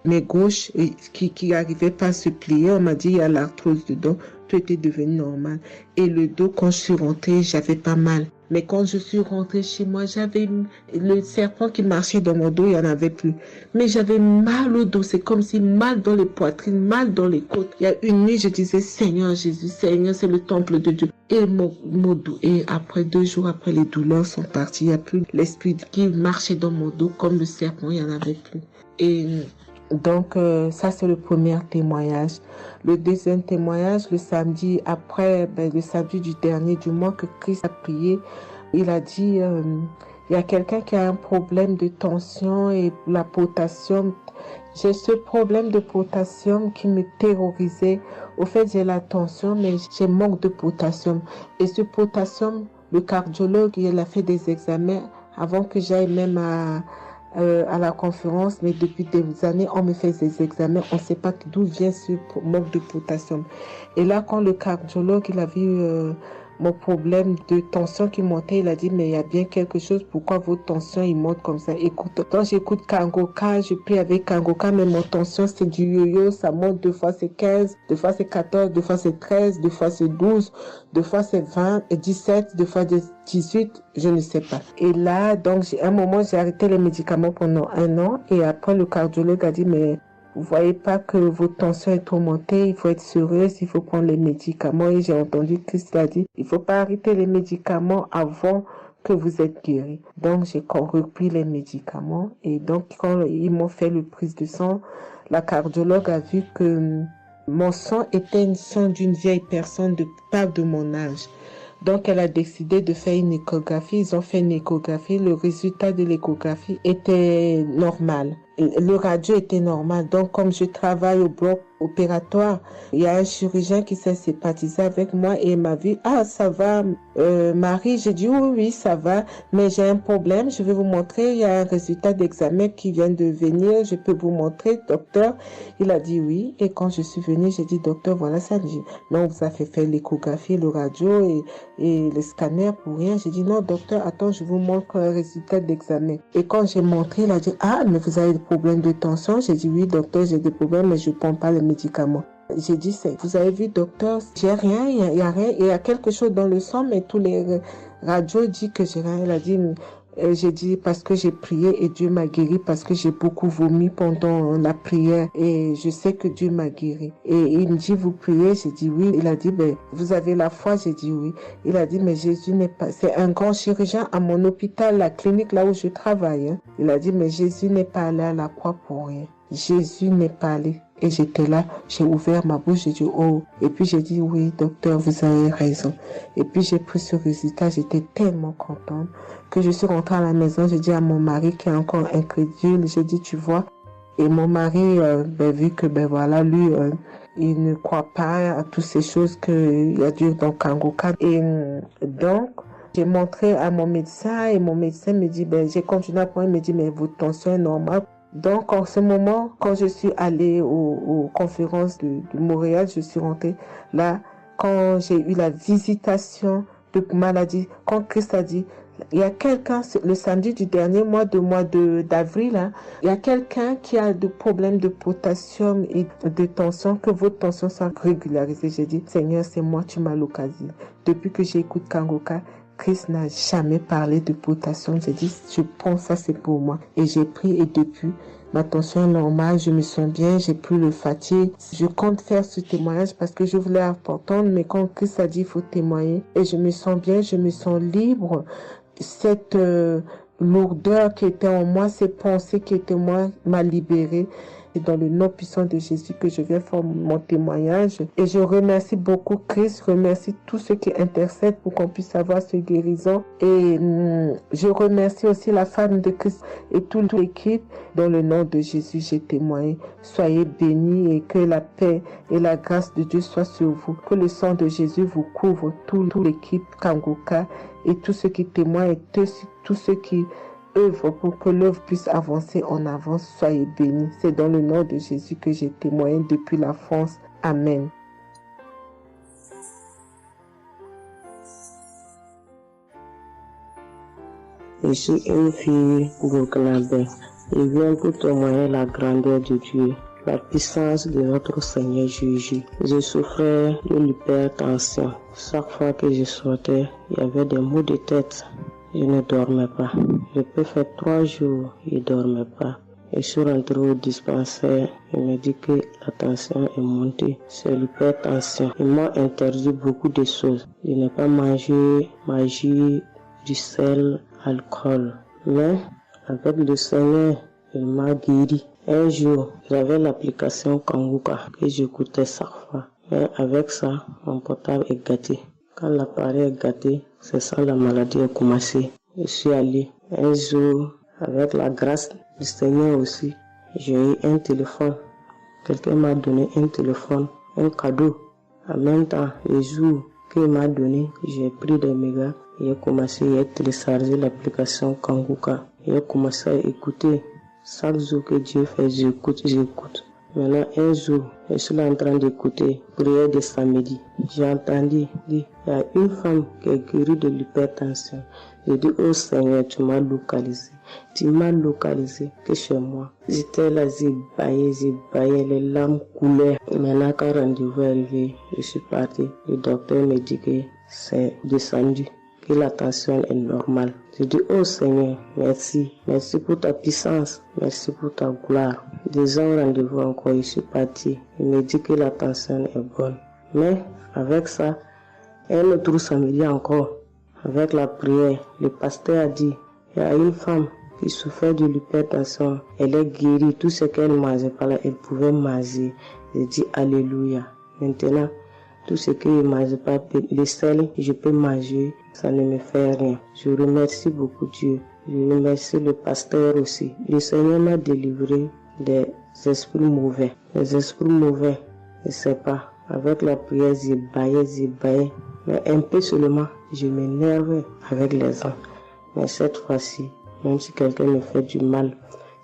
mes gauches qui n'arrivaient pas à se plier. On m'a dit, il y a l'arthrose dedans. Tout était devenu normal. Et le dos, quand je suis rentrée, j'avais pas mal. Mais quand je suis rentrée chez moi, j'avais le serpent qui marchait dans mon dos, il n'y en avait plus. Mais j'avais mal au dos. C'est comme si mal dans les poitrines, mal dans les côtes. Il y a une nuit, je disais, Seigneur Jésus, Seigneur, c'est le temple de Dieu. Et mon dos. Et après 2 jours, après, les douleurs sont parties. Il n'y a plus l'esprit qui marchait dans mon dos comme le serpent, il n'y en avait plus. Et donc, ça, c'est le premier témoignage. Le deuxième témoignage, le samedi après, le samedi du dernier du mois que Christ a prié, il a dit, il y a quelqu'un qui a un problème de tension et la potassium. J'ai ce problème de potassium qui me terrorisait. Au fait, j'ai la tension, mais j'ai manque de potassium. Et ce potassium, le cardiologue, il a fait des examens avant que j'aille même à la conférence, mais depuis des années, on me fait des examens, on ne sait pas d'où vient ce manque de potassium. Et là, quand le cardiologue, il a vu mon problème de tension qui montait, il a dit, mais il y a bien quelque chose, pourquoi votre tension, il monte comme ça? Écoute, quand j'écoute Kangoka, je prie avec Kangoka, mais mon tension, c'est du yo-yo, ça monte, 2 fois c'est 15, 2 fois c'est 14, 2 fois c'est 13, 2 fois c'est 12, 2 fois c'est 20, 17, 2 fois 18, je ne sais pas. Et là, donc, à un moment, j'ai arrêté les médicaments pendant 1 an, et après, le cardiologue a dit, mais vous voyez pas que votre tension est trop montée, il faut être sérieuse, il faut prendre les médicaments. Et j'ai entendu Christ a dit, il faut pas arrêter les médicaments avant que vous êtes guéri. Donc, j'ai repris les médicaments. Et donc, quand ils m'ont fait le prise de sang, la cardiologue a vu que mon sang était un sang d'une vieille personne, pas de mon âge. Donc, elle a décidé de faire une échographie. Ils ont fait une échographie. Le résultat de l'échographie était normal. le radio était normal. Donc, comme je travaille au bloc opératoire, il y a un chirurgien qui s'est sympathisé avec moi et il m'a vu. Ah, ça va, Marie? J'ai dit oui, ça va, mais j'ai un problème. Je vais vous montrer. Il y a un résultat d'examen qui vient de venir. Je peux vous montrer, docteur? Il a dit oui. Et quand je suis venue, j'ai dit, docteur, voilà ça. Dit, non, vous avez fait l'échographie, le radio et le scanner pour rien. J'ai dit, non, docteur, attends, je vous montre un résultat d'examen. Et quand j'ai montré, il a dit, ah, mais vous avez des problèmes de tension? J'ai dit, oui, docteur, j'ai des problèmes, mais je ne prends pas les médicaments. J'ai dit, vous avez vu, docteur, j'ai rien, il y a rien, il y a quelque chose dans le sang, mais tous les radios disent que j'ai rien. Il a dit, j'ai dit, parce que j'ai prié et Dieu m'a guéri, parce que j'ai beaucoup vomi pendant la prière et je sais que Dieu m'a guéri. Et il me dit, vous priez? J'ai dit oui. Il a dit, ben, vous avez la foi? J'ai dit oui. Il a dit, mais Jésus n'est pas, c'est un grand chirurgien à mon hôpital, la clinique là où je travaille. Hein. Il a dit, mais Jésus n'est pas allé à la croix pour rien. Jésus n'est pas allé. Et j'étais là, j'ai ouvert ma bouche, j'ai dit oh. Et puis j'ai dit oui, docteur, vous avez raison. Et puis j'ai pris ce résultat, j'étais tellement contente que je suis rentrée à la maison, j'ai dit à mon mari qui est encore incrédule, j'ai dit tu vois. Et mon mari, vu que voilà, lui, il ne croit pas à toutes ces choses qu'il y a Dieu dans Kangoka. Et donc, j'ai montré à mon médecin et mon médecin me dit, j'ai continué à prendre, il me dit, mais votre tension est normale. Donc, en ce moment, quand je suis allée aux conférences de Montréal, je suis rentrée là, quand j'ai eu la visitation de maladie, quand Christ a dit, il y a quelqu'un, le samedi du dernier mois d'avril, hein, il y a quelqu'un qui a des problèmes de potassium et de tension, que votre tension soit régularisée. J'ai dit, Seigneur, c'est moi, tu m'as localisé. Depuis que j'écoute Kangoka, Christ n'a jamais parlé de potassium. J'ai dit, je prends ça, c'est pour moi. Et j'ai pris et depuis, ma tension est normale, je me sens bien, j'ai plus le fatigue. Je compte faire ce témoignage parce que je voulais apporter, mais quand Christ a dit, il faut témoigner. Et je me sens bien, je me sens libre. Cette lourdeur qui était en moi, ces pensées qui étaient en moi, m'a libérée. C'est dans le nom puissant de Jésus que je viens faire mon témoignage. Et je remercie beaucoup Christ, remercie tous ceux qui intercèdent pour qu'on puisse avoir ce guérison. Et je remercie aussi la femme de Christ et toute l'équipe. Dans le nom de Jésus, j'ai témoigné. Soyez bénis et que la paix et la grâce de Dieu soient sur vous. Que le sang de Jésus vous couvre, toute l'équipe Kangoka et tous ceux qui témoignent et tous ceux qui œuvre pour que l'œuvre puisse avancer en avant. Soyez bénis. C'est dans le nom de Jésus que j'ai témoigné depuis la France. Amen. Je suis une fille burkinabé. Je viens pour témoigner la grandeur de Dieu, la puissance de notre Seigneur Jésus. Je souffrais de l'hypertension. Chaque fois que je sortais, il y avait des maux de tête. Je ne dormais pas. Je peux faire 3 jours, je ne dormais pas. Je suis rentré au dispensaire. Il m'a dit que la tension est montée. C'est l'hypertension. Ils m'ont interdit beaucoup de choses. Je n'ai pas mangé magie, du sel, alcool. Mais avec le Seigneur, il m'a guéri. Un jour, j'avais l'application Kangoka que j'écoutais chaque fois. Mais avec ça, mon portable est gâté. Quand l'appareil est gâté, c'est ça la maladie a commencé. Je suis allé un jour, avec la grâce du Seigneur aussi, j'ai eu un téléphone. Quelqu'un m'a donné un téléphone, un cadeau. En même temps, le jour qu'il m'a donné, j'ai pris des mégas et j'ai commencé à télécharger l'application Kangoka. J'ai commencé à écouter. Chaque jour que Dieu fait, j'écoute. Maintenant, un jour, je suis là en train d'écouter prière de samedi. J'ai entendu dire, il y a une femme qui est guérie de l'hypertension. J'ai dit, oh Seigneur, tu m'as localisé. Tu m'as localisé que chez moi. J'étais là, j'ai baillé, les larmes coulaient. Maintenant, quand le rendez-vous est arrivé, je suis parti. Le docteur me dit que c'est descendu, que la tension est normale. Je dis, oh Seigneur, merci. Merci pour ta puissance. Merci pour ta gloire. Déjà au rendez-vous encore, je suis parti. Il me dit que la tension est bonne. Mais avec ça, un autre samedi encore, avec la prière, le pasteur a dit, il y a une femme qui souffrait de l'hypertension. Elle est guérie. Tout ce qu'elle mangeait par là, elle pouvait manger. Je dis, alléluia. Maintenant, tout ce que je ne mange pas, le sel, je peux manger, ça ne me fait rien. Je remercie beaucoup Dieu Je remercie le pasteur aussi. Le Seigneur m'a délivré des esprits mauvais. Les esprits mauvais, je ne sais pas. Avec la prière, j'ébaillais. Mais un peu seulement, je m'énervais avec les gens. Mais cette fois-ci, même si quelqu'un me fait du mal,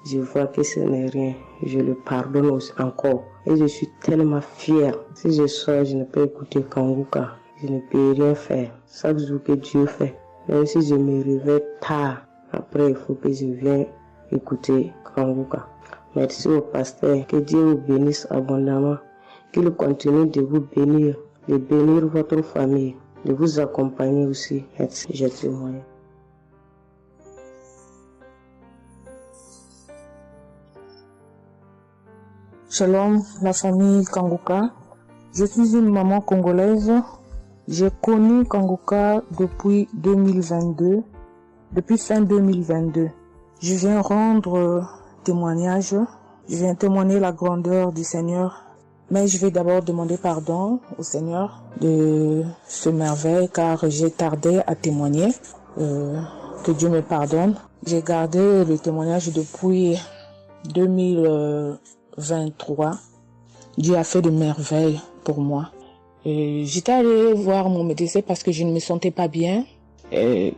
je vois que ce n'est rien. Je le pardonne aussi encore. Et je suis tellement fière. Si je sors, je ne peux écouter Kanguka. Je ne peux rien faire. Chaque jour que Dieu fait. Même si je me réveille tard, après il faut que je vienne écouter Kanguka. Merci au pasteur. Que Dieu vous bénisse abondamment. Qu'il continue de vous bénir, de bénir votre famille, de vous accompagner aussi. Merci, je témoigne. Shalom, la famille Kanguka. Je suis une maman congolaise. J'ai connu Kanguka depuis 2022, depuis fin 2022. Je viens rendre témoignage, je viens témoigner la grandeur du Seigneur. Mais je vais d'abord demander pardon au Seigneur de ce merveille car j'ai tardé à témoigner. Que Dieu me pardonne. J'ai gardé le témoignage depuis 2023. Dieu a fait de merveilles pour moi. J'étais allée voir mon médecin parce que je ne me sentais pas bien. Elle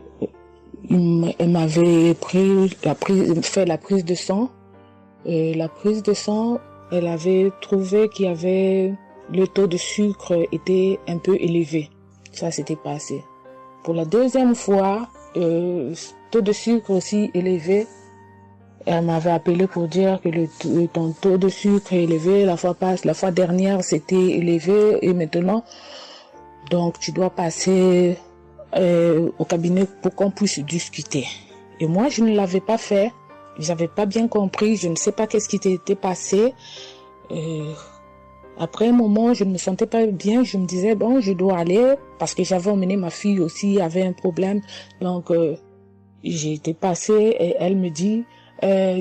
m'avait fait la prise de sang. La prise de sang, elle avait trouvé qu'il y avait le taux de sucre était un peu élevé. Ça s'était passé. Pour la deuxième fois, taux de sucre aussi élevé. Elle m'avait appelé pour dire que ton taux de sucre est élevé. La fois dernière, c'était élevé et maintenant, donc tu dois passer au cabinet pour qu'on puisse discuter. Et moi, je ne l'avais pas fait. J'avais pas bien compris. Je ne sais pas qu'est-ce qui était passé. Après un moment, je ne me sentais pas bien. Je me disais, bon, je dois aller parce que j'avais emmené ma fille aussi, avait un problème. Donc, j'ai été passée et elle me dit,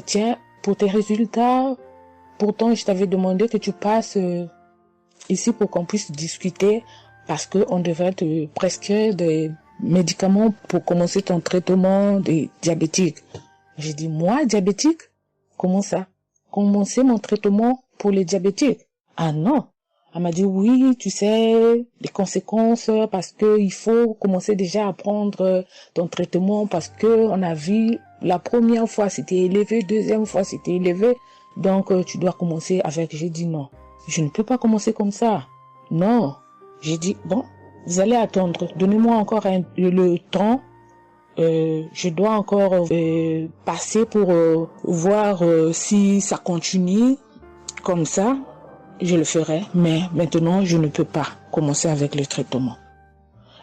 tiens, pour tes résultats, pourtant je t'avais demandé que tu passes ici pour qu'on puisse discuter parce qu'on devrait te prescrire des médicaments pour commencer ton traitement des diabétiques. J'ai dit, moi, diabétique? Comment ça? Commencer mon traitement pour les diabétiques? Ah non. Elle m'a dit, oui, tu sais, les conséquences, parce que il faut commencer déjà à prendre ton traitement parce que on a vu la première fois c'était élevé, deuxième fois c'était élevé, donc tu dois commencer avec. J'ai dit non, je ne peux pas commencer comme ça. Non. J'ai dit, bon, vous allez attendre, donnez-moi encore le temps. Je dois encore passer pour voir si ça continue comme ça. Je le ferai, mais maintenant, je ne peux pas commencer avec le traitement.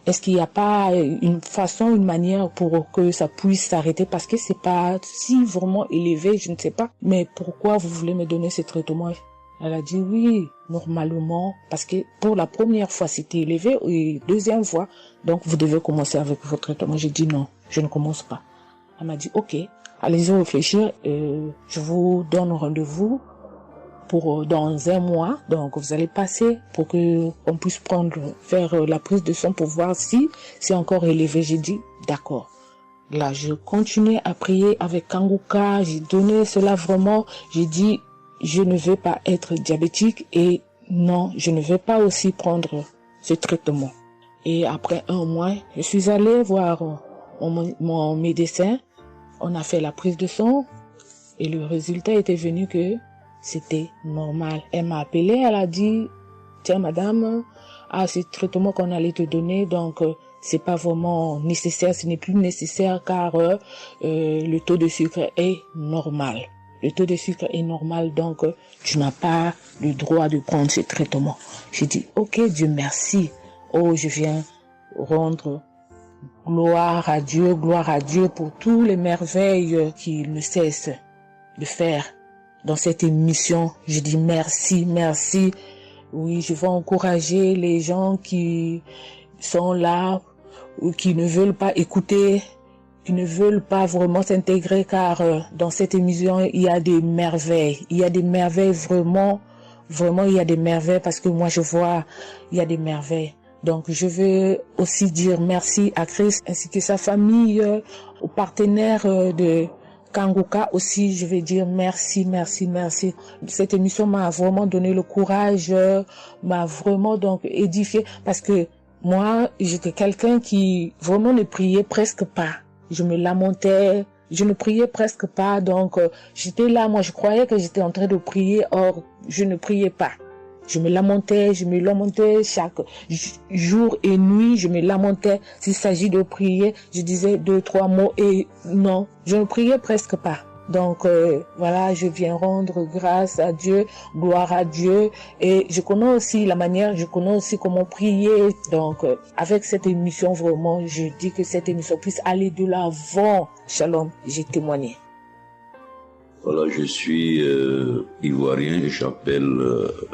Est-ce qu'il n'y a pas une façon, une manière pour que ça puisse s'arrêter? Parce que c'est pas si vraiment élevé, je ne sais pas. Mais pourquoi vous voulez me donner ce traitement? Elle a dit oui, normalement, parce que pour la première fois, c'était élevé, et deuxième fois, donc vous devez commencer avec votre traitement. J'ai dit non, je ne commence pas. Elle m'a dit ok, allez-y réfléchir, je vous donne rendez-vous pour dans un mois, donc vous allez passer pour que on puisse faire la prise de sang pour voir si c'est encore élevé. J'ai dit d'accord. Là, je continuais à prier avec Kanguka, j'ai donné cela vraiment, j'ai dit je ne veux pas être diabétique et non, je ne veux pas aussi prendre ce traitement. Et après un mois, je suis allée voir mon médecin, on a fait la prise de sang et le résultat était venu que c'était normal. Elle m'a appelé, elle a dit, tiens madame, ce traitement qu'on allait te donner, donc c'est pas vraiment nécessaire, ce n'est plus nécessaire car le taux de sucre est normal. Le taux de sucre est normal, donc tu n'as pas le droit de prendre ce traitement. J'ai dit, ok, Dieu merci. Oh, je viens rendre gloire à Dieu pour tous les merveilles qu'il ne cesse de faire. Dans cette émission, je dis merci, merci. Oui, je vais encourager les gens qui sont là ou qui ne veulent pas écouter, qui ne veulent pas vraiment s'intégrer car dans cette émission, il y a des merveilles. Il y a des merveilles vraiment, il y a des merveilles parce que moi je vois, il y a des merveilles. Donc, je veux aussi dire merci à Christ ainsi que sa famille, aux partenaires de Kanguka aussi. Je vais dire merci. Cette émission m'a vraiment donné le courage, m'a vraiment donc édifié parce que moi, j'étais quelqu'un qui vraiment ne priait presque pas. Je me lamentais, je ne priais presque pas. Donc, j'étais là, moi, je croyais que j'étais en train de prier, or, je ne priais pas. Je me lamentais chaque jour et nuit, je me lamentais. S'il s'agit de prier, je disais 2-3 mots et non, je ne priais presque pas. Donc voilà, je viens rendre grâce à Dieu, gloire à Dieu. Et je connais aussi comment prier. Donc avec cette émission, vraiment, je dis que cette émission puisse aller de l'avant. Shalom, j'ai témoigné. Voilà, je suis ivoirien et j'appelle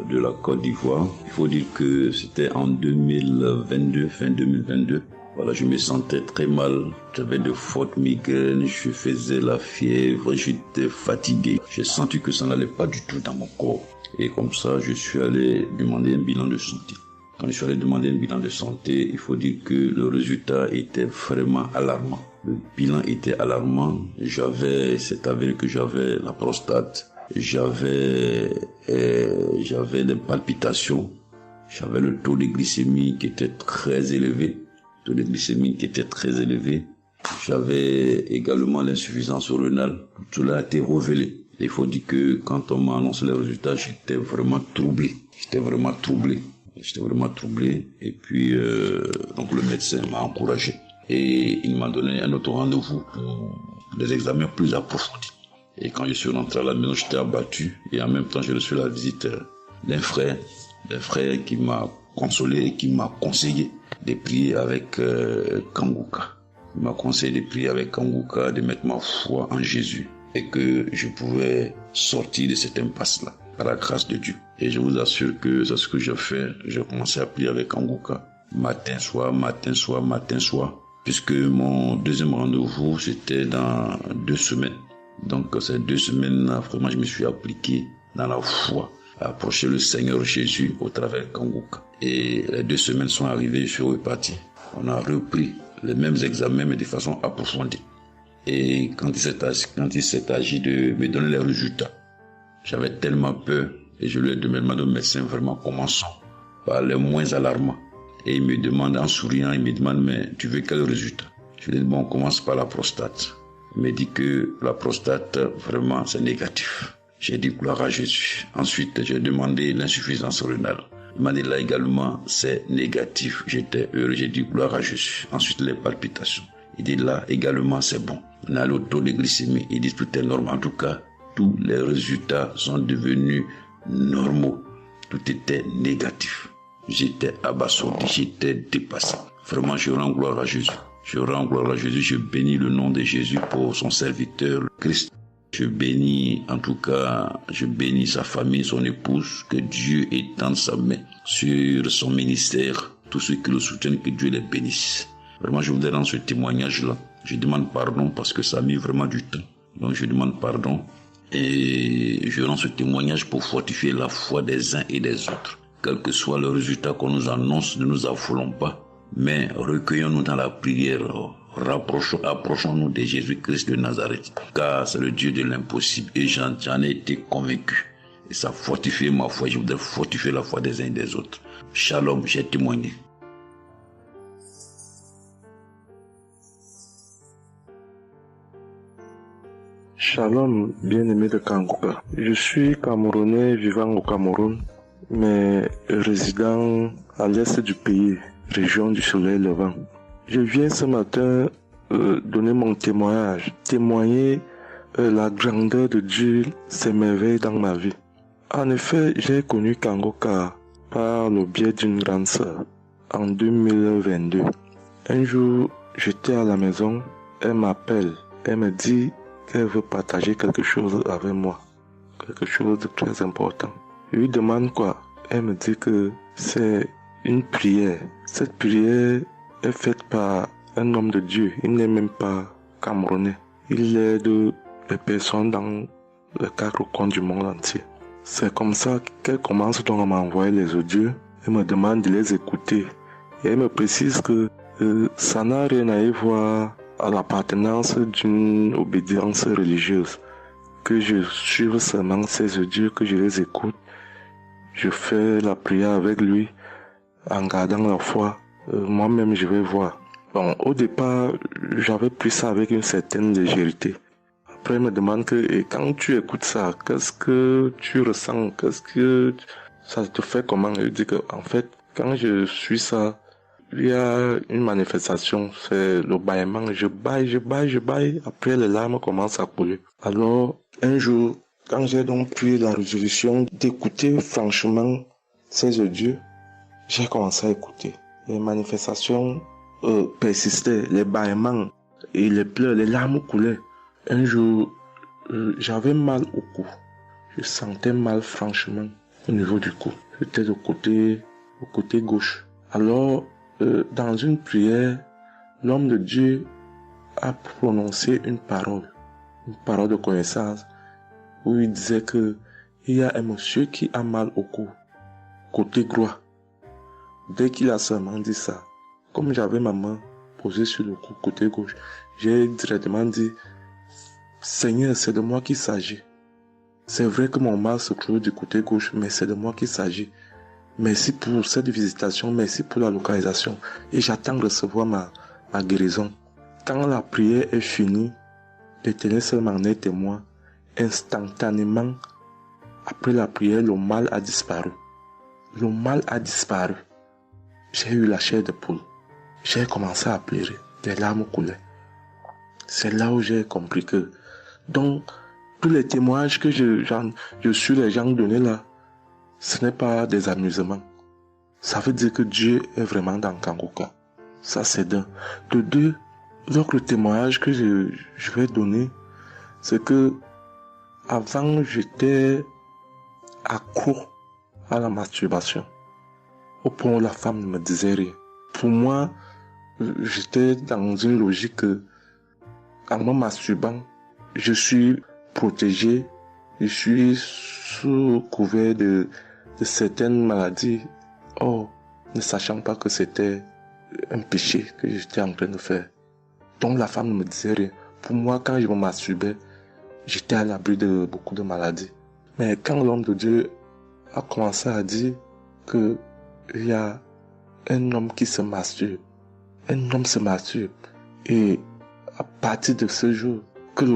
de la Côte d'Ivoire. Il faut dire que c'était en 2022, fin 2022. Voilà, je me sentais très mal. J'avais de fortes migraines, je faisais la fièvre, j'étais fatigué. J'ai senti que ça n'allait pas du tout dans mon corps. Et comme ça, je suis allé demander un bilan de santé. Quand je suis allé demander un bilan de santé, il faut dire que le résultat était vraiment alarmant. Le bilan était alarmant. C'est avéré que j'avais la prostate. J'avais des palpitations. J'avais le taux de glycémie qui était très élevé. J'avais également l'insuffisance rénale. Tout cela a été révélé. Il faut dire que quand on m'a annoncé les résultats, j'étais vraiment troublé. Et puis, donc le médecin m'a encouragé. Et il m'a donné un autre rendez-vous pour des examens plus approfondis. Et quand je suis rentré à la maison, j'étais abattu. Et en même temps, j'ai reçu la visite d'un frère qui m'a consolé et qui m'a conseillé de prier avec Kanguka. Il m'a conseillé de prier avec Kanguka, de mettre ma foi en Jésus et que je pouvais sortir de cette impasse-là par la grâce de Dieu. Et je vous assure que c'est ce que j'ai fait. J'ai commencé à prier avec Kanguka matin, soir. Puisque mon deuxième rendez-vous, c'était dans 2 semaines. Donc, ces 2 semaines-là, vraiment, je me suis appliqué dans la foi à approcher le Seigneur Jésus au travers de Kanguka. Et les 2 semaines sont arrivées, je suis reparti. On a repris les mêmes examens, mais de façon approfondie. Et quand il s'est agi de me donner les résultats, j'avais tellement peur. Et je lui ai demandé au médecin, vraiment, commençons par les moins alarmants. Et il me demande en souriant, mais tu veux quel résultat? Je lui ai dit, bon, on commence par la prostate. Il me dit que la prostate, vraiment, c'est négatif. J'ai dit gloire à Jésus. Ensuite, j'ai demandé l'insuffisance rénale. Il m'a dit là également, c'est négatif. J'étais heureux, j'ai dit gloire à Jésus. Ensuite, les palpitations. Il dit là également, c'est bon. On a le taux de glycémie. Il dit tout est normal. En tout cas, tous les résultats sont devenus normaux. Tout était négatif. J'étais abasourdi, j'étais dépassé. Vraiment, je rends gloire à Jésus. Je bénis le nom de Jésus pour son serviteur, le Christ. Je bénis sa famille, son épouse, que Dieu étende sa main sur son ministère. Tous ceux qui le soutiennent, que Dieu les bénisse. Vraiment, je voudrais rendre ce témoignage-là. Je demande pardon parce que ça a mis vraiment du temps. Donc, je demande pardon et je rends ce témoignage pour fortifier la foi des uns et des autres. Quel que soit le résultat qu'on nous annonce, ne nous affolons pas, mais recueillons-nous dans la prière, approchons-nous de Jésus-Christ de Nazareth, car c'est le Dieu de l'impossible et j'en ai été convaincu. Et ça fortifie ma foi, je voudrais fortifier la foi des uns et des autres. Shalom, j'ai témoigné. Shalom, bien-aimé de Kanguka. Je suis Camerounais vivant au Cameroun, mais résident à l'est du pays, région du soleil levant. Je viens ce matin donner mon témoigner la grandeur de Dieu, ses merveilles dans ma vie. En effet, j'ai connu Kanguka par le biais d'une grande sœur en 2022. Un jour, j'étais à la maison, elle m'appelle, elle me dit qu'elle veut partager quelque chose avec moi, quelque chose de très important. Je lui demande quoi? Elle me dit que c'est une prière. Cette prière est faite par un homme de Dieu. Il n'est même pas camerounais. Il aide les personnes dans les 4 coins du monde entier. C'est comme ça qu'elle commence donc à m'envoyer les audios. Elle me demande de les écouter Et elle me précise que ça n'a rien à y voir à l'appartenance d'une obédience religieuse. Que je suive seulement ses dieux, que je les écoute. Je fais la prière avec lui en gardant la foi. Moi-même, je vais voir. Bon, au départ, j'avais pris ça avec une certaine légèreté. Après, il me demande que, et quand tu écoutes ça, qu'est-ce que tu ressens? Qu'est-ce que ça te fait comment? Je dis que, en fait, quand je suis ça, il y a une manifestation, c'est le bâillement. Je baille. Après, les larmes commencent à couler. Alors, un jour, quand j'ai donc pris la résolution d'écouter franchement ces dieux, j'ai commencé à écouter. Les manifestations persistaient, les bâillements et les pleurs, les larmes coulaient. Un jour, j'avais mal au cou. Je sentais mal franchement au niveau du cou. J'étais au côté gauche. Alors, dans une prière, l'homme de Dieu a prononcé une parole de connaissance, où il disait que il y a un monsieur qui a mal au cou, côté droit. Dès qu'il a seulement dit ça, comme j'avais ma main posée sur le cou, côté gauche, j'ai directement dit, Seigneur, c'est de moi qu'il s'agit. C'est vrai que mon mal se trouve du côté gauche, mais c'est de moi qu'il s'agit. Merci pour cette visitation, merci pour la localisation. Et j'attends de recevoir ma guérison. Quand la prière est finie, l'Éternel seul m'en est témoin. Instantanément, après la prière, le mal a disparu. Le mal a disparu. J'ai eu la chair de poule. J'ai commencé à pleurer. Des larmes coulaient. C'est là où j'ai compris que, donc, tous les témoignages que je suis les gens donnés là, ce n'est pas des amusements. Ça veut dire que Dieu est vraiment dans Kangoka. Ça, c'est d'un. De deux, l'autre témoignage que je vais donner, c'est que avant, j'étais accro à la masturbation. Au point où la femme ne me disait rien. Pour moi, j'étais dans une logique que, en me masturbant, je suis protégé, je suis sous couvert de certaines maladies. Oh, ne sachant pas que c'était un péché que j'étais en train de faire. Donc la femme ne me disait rien. Pour moi, quand je me masturbais, j'étais à l'abri de beaucoup de maladies. Mais quand l'homme de Dieu a commencé à dire que il y a un homme qui se masturbe, un homme se masturbe, et à partir de ce jour, que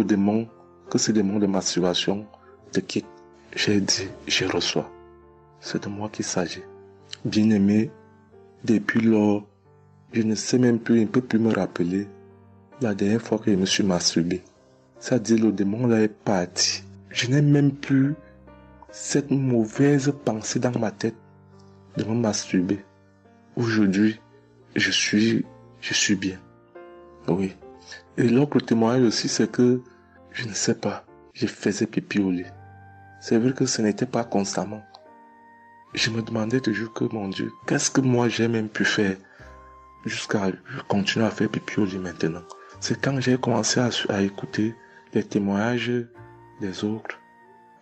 ce démon de masturbation te quitte, j'ai dit, je reçois. C'est de moi qu'il s'agit. Bien-aimé, depuis lors, je ne sais même plus, je ne peux plus me rappeler la dernière fois que je me suis masturbé. C'est-à-dire, le démon là est parti. Je n'ai même plus cette mauvaise pensée dans ma tête de me masturber. Aujourd'hui, je suis bien. Oui. Et l'autre témoignage aussi, c'est que, je ne sais pas, je faisais pipi au lit. C'est vrai que ce n'était pas constamment. Je me demandais toujours que, mon Dieu, qu'est-ce que moi j'ai même pu faire jusqu'à continuer à faire pipi au lit maintenant. C'est quand j'ai commencé à écouter les témoignages des autres,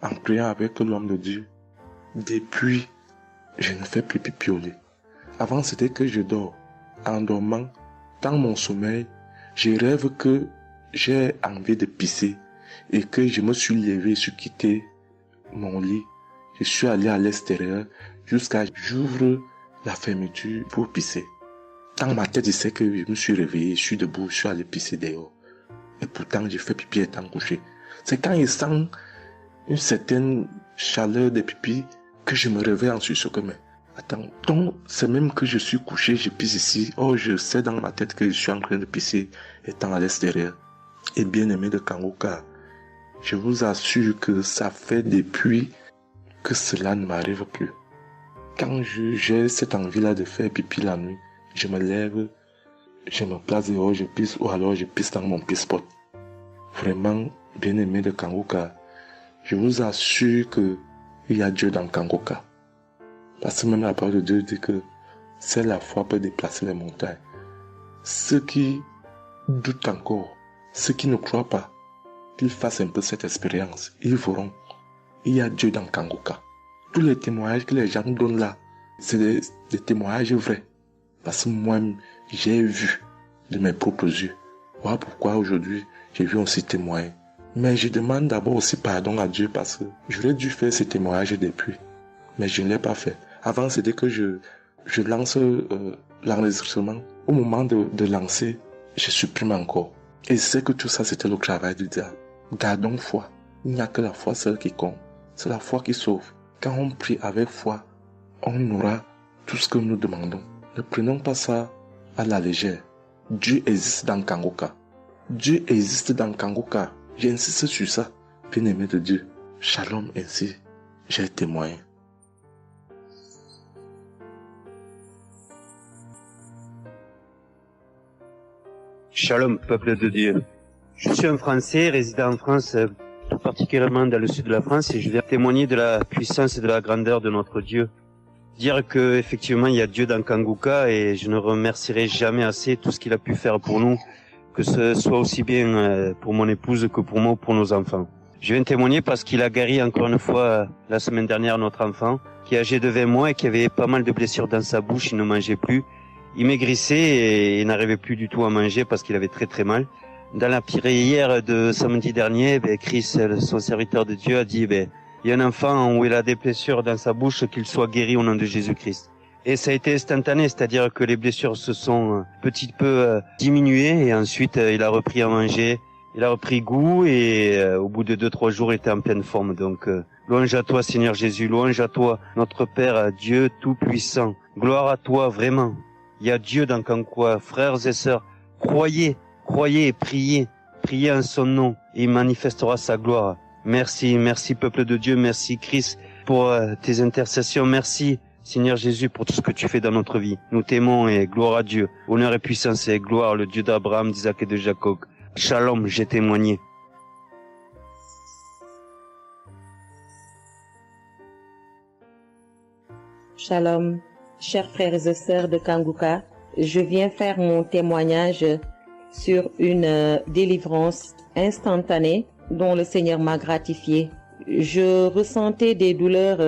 en priant avec l'homme de Dieu. Depuis, je ne fais plus pipi au lit. Avant, c'était que je dors. En dormant, dans mon sommeil, je rêve que j'ai envie de pisser et que je me suis levé, je suis quitté mon lit. Je suis allé à l'extérieur jusqu'à j'ouvre la fermeture pour pisser. Dans ma tête, je sais que je me suis réveillé, je suis debout, je suis allé pisser dehors. Et pourtant, j'ai fait pipi étant couché. C'est quand je sens une certaine chaleur de pipi que je me réveille ensuite sur que mais attends, donc c'est même que je suis couché, je pisse ici. Oh, je sais dans ma tête que je suis en train de pisser étant à l'extérieur. Et bien aimé de Kangoka, je vous assure que ça fait depuis que cela ne m'arrive plus. Quand j'ai cette envie-là de faire pipi la nuit, je me lève, je me place dehors, je pisse, ou alors je pisse dans mon pisse-pot. Vraiment, bien aimé de Kangoka, je vous assure que il y a Dieu dans Kangoka. Parce que même la parole de Dieu dit que c'est la foi peut déplacer les montagnes. Ceux qui doutent encore, ceux qui ne croient pas, qu'ils fassent un peu cette expérience, ils verront. Il y a Dieu dans Kangoka. Tous les témoignages que les gens donnent là, c'est des témoignages vrais. Parce que moi, j'ai vu de mes propres yeux. Voilà pourquoi aujourd'hui, j'ai vu aussi témoigner. Mais je demande d'abord aussi pardon à Dieu parce que j'aurais dû faire ce témoignage depuis. Mais je ne l'ai pas fait. Avant, c'était que je lance l'enregistrement. Au moment de lancer, je supprime encore. Et je sais que tout ça, c'était le travail du diable. Gardons foi. Il n'y a que la foi seule qui compte. C'est la foi qui sauve. Quand on prie avec foi, on aura tout ce que nous demandons. Ne prenons pas ça à la légère. Dieu existe dans Kangoka. Dieu existe dans Kangoka. J'insiste sur ça. Bien-aimé de Dieu. Shalom ainsi. J'ai témoigné. Shalom, peuple de Dieu. Je suis un Français résidant en France, tout particulièrement dans le sud de la France, et je viens témoigner de la puissance et de la grandeur de notre Dieu. Dire que effectivement il y a Dieu dans Kangoka, et je ne remercierai jamais assez tout ce qu'il a pu faire pour nous, que ce soit aussi bien pour mon épouse que pour moi ou pour nos enfants. Je viens témoigner parce qu'il a guéri encore une fois la semaine dernière notre enfant, qui est âgé de 20 mois et qui avait pas mal de blessures dans sa bouche, il ne mangeait plus. Il maigrissait et il n'arrivait plus du tout à manger parce qu'il avait très très mal. Dans la prière de samedi dernier, Chris, son serviteur de Dieu, a dit, il y a un enfant où il a des blessures dans sa bouche, qu'il soit guéri au nom de Jésus-Christ. Et ça a été instantané, c'est-à-dire que les blessures se sont petit peu diminuées et ensuite il a repris à manger, il a repris goût et au bout de 2-3 jours il était en pleine forme. Donc louange à toi Seigneur Jésus, louange à toi notre Père, Dieu Tout-Puissant. Gloire à toi vraiment. Il y a Dieu dans Kangoka, frères et sœurs, croyez et priez en son nom et il manifestera sa gloire. Merci peuple de Dieu, merci Christ pour tes intercessions, merci Seigneur Jésus pour tout ce que tu fais dans notre vie. Nous t'aimons et gloire à Dieu, honneur et puissance et gloire, le Dieu d'Abraham, d'Isaac et de Jacob. Shalom, j'ai témoigné. Shalom, chers frères et sœurs de Kangoka, je viens faire mon témoignage sur une délivrance instantanée dont le Seigneur m'a gratifié. Je ressentais des douleurs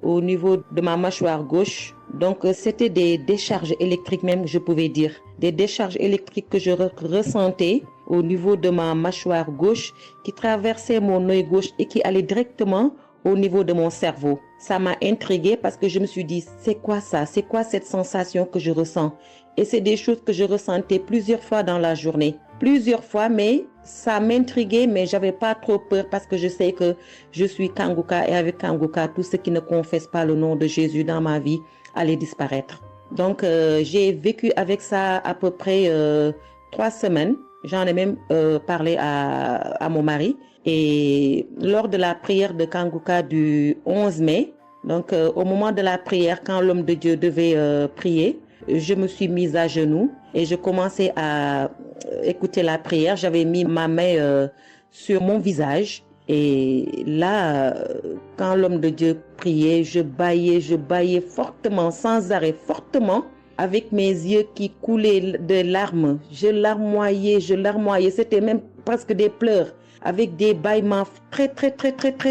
au niveau de ma mâchoire gauche, donc c'était des décharges électriques même, je pouvais dire. Des décharges électriques que je ressentais au niveau de ma mâchoire gauche qui traversaient mon œil gauche et qui allaient directement au niveau de mon cerveau. Ça m'a intriguée parce que je me suis dit, c'est quoi ça? C'est quoi cette sensation que je ressens? Et c'est des choses que je ressentais plusieurs fois dans la journée. Plusieurs fois, mais ça m'intriguait, mais j'avais pas trop peur parce que je sais que je suis Kangoka et avec Kangoka, tout ce qui ne confesse pas le nom de Jésus dans ma vie allait disparaître. Donc, j'ai vécu avec ça à peu près 3 semaines. J'en ai même parlé à mon mari. Et lors de la prière de Kangoka du 11 mai, donc au moment de la prière, quand l'homme de Dieu devait prier, je me suis mise à genoux et je commençais à écouter la prière. J'avais mis ma main sur mon visage et là, quand l'homme de Dieu priait, je bâillais fortement, sans arrêt, fortement, avec mes yeux qui coulaient de larmes. Je larmoyais, c'était même presque des pleurs, avec des bâillements très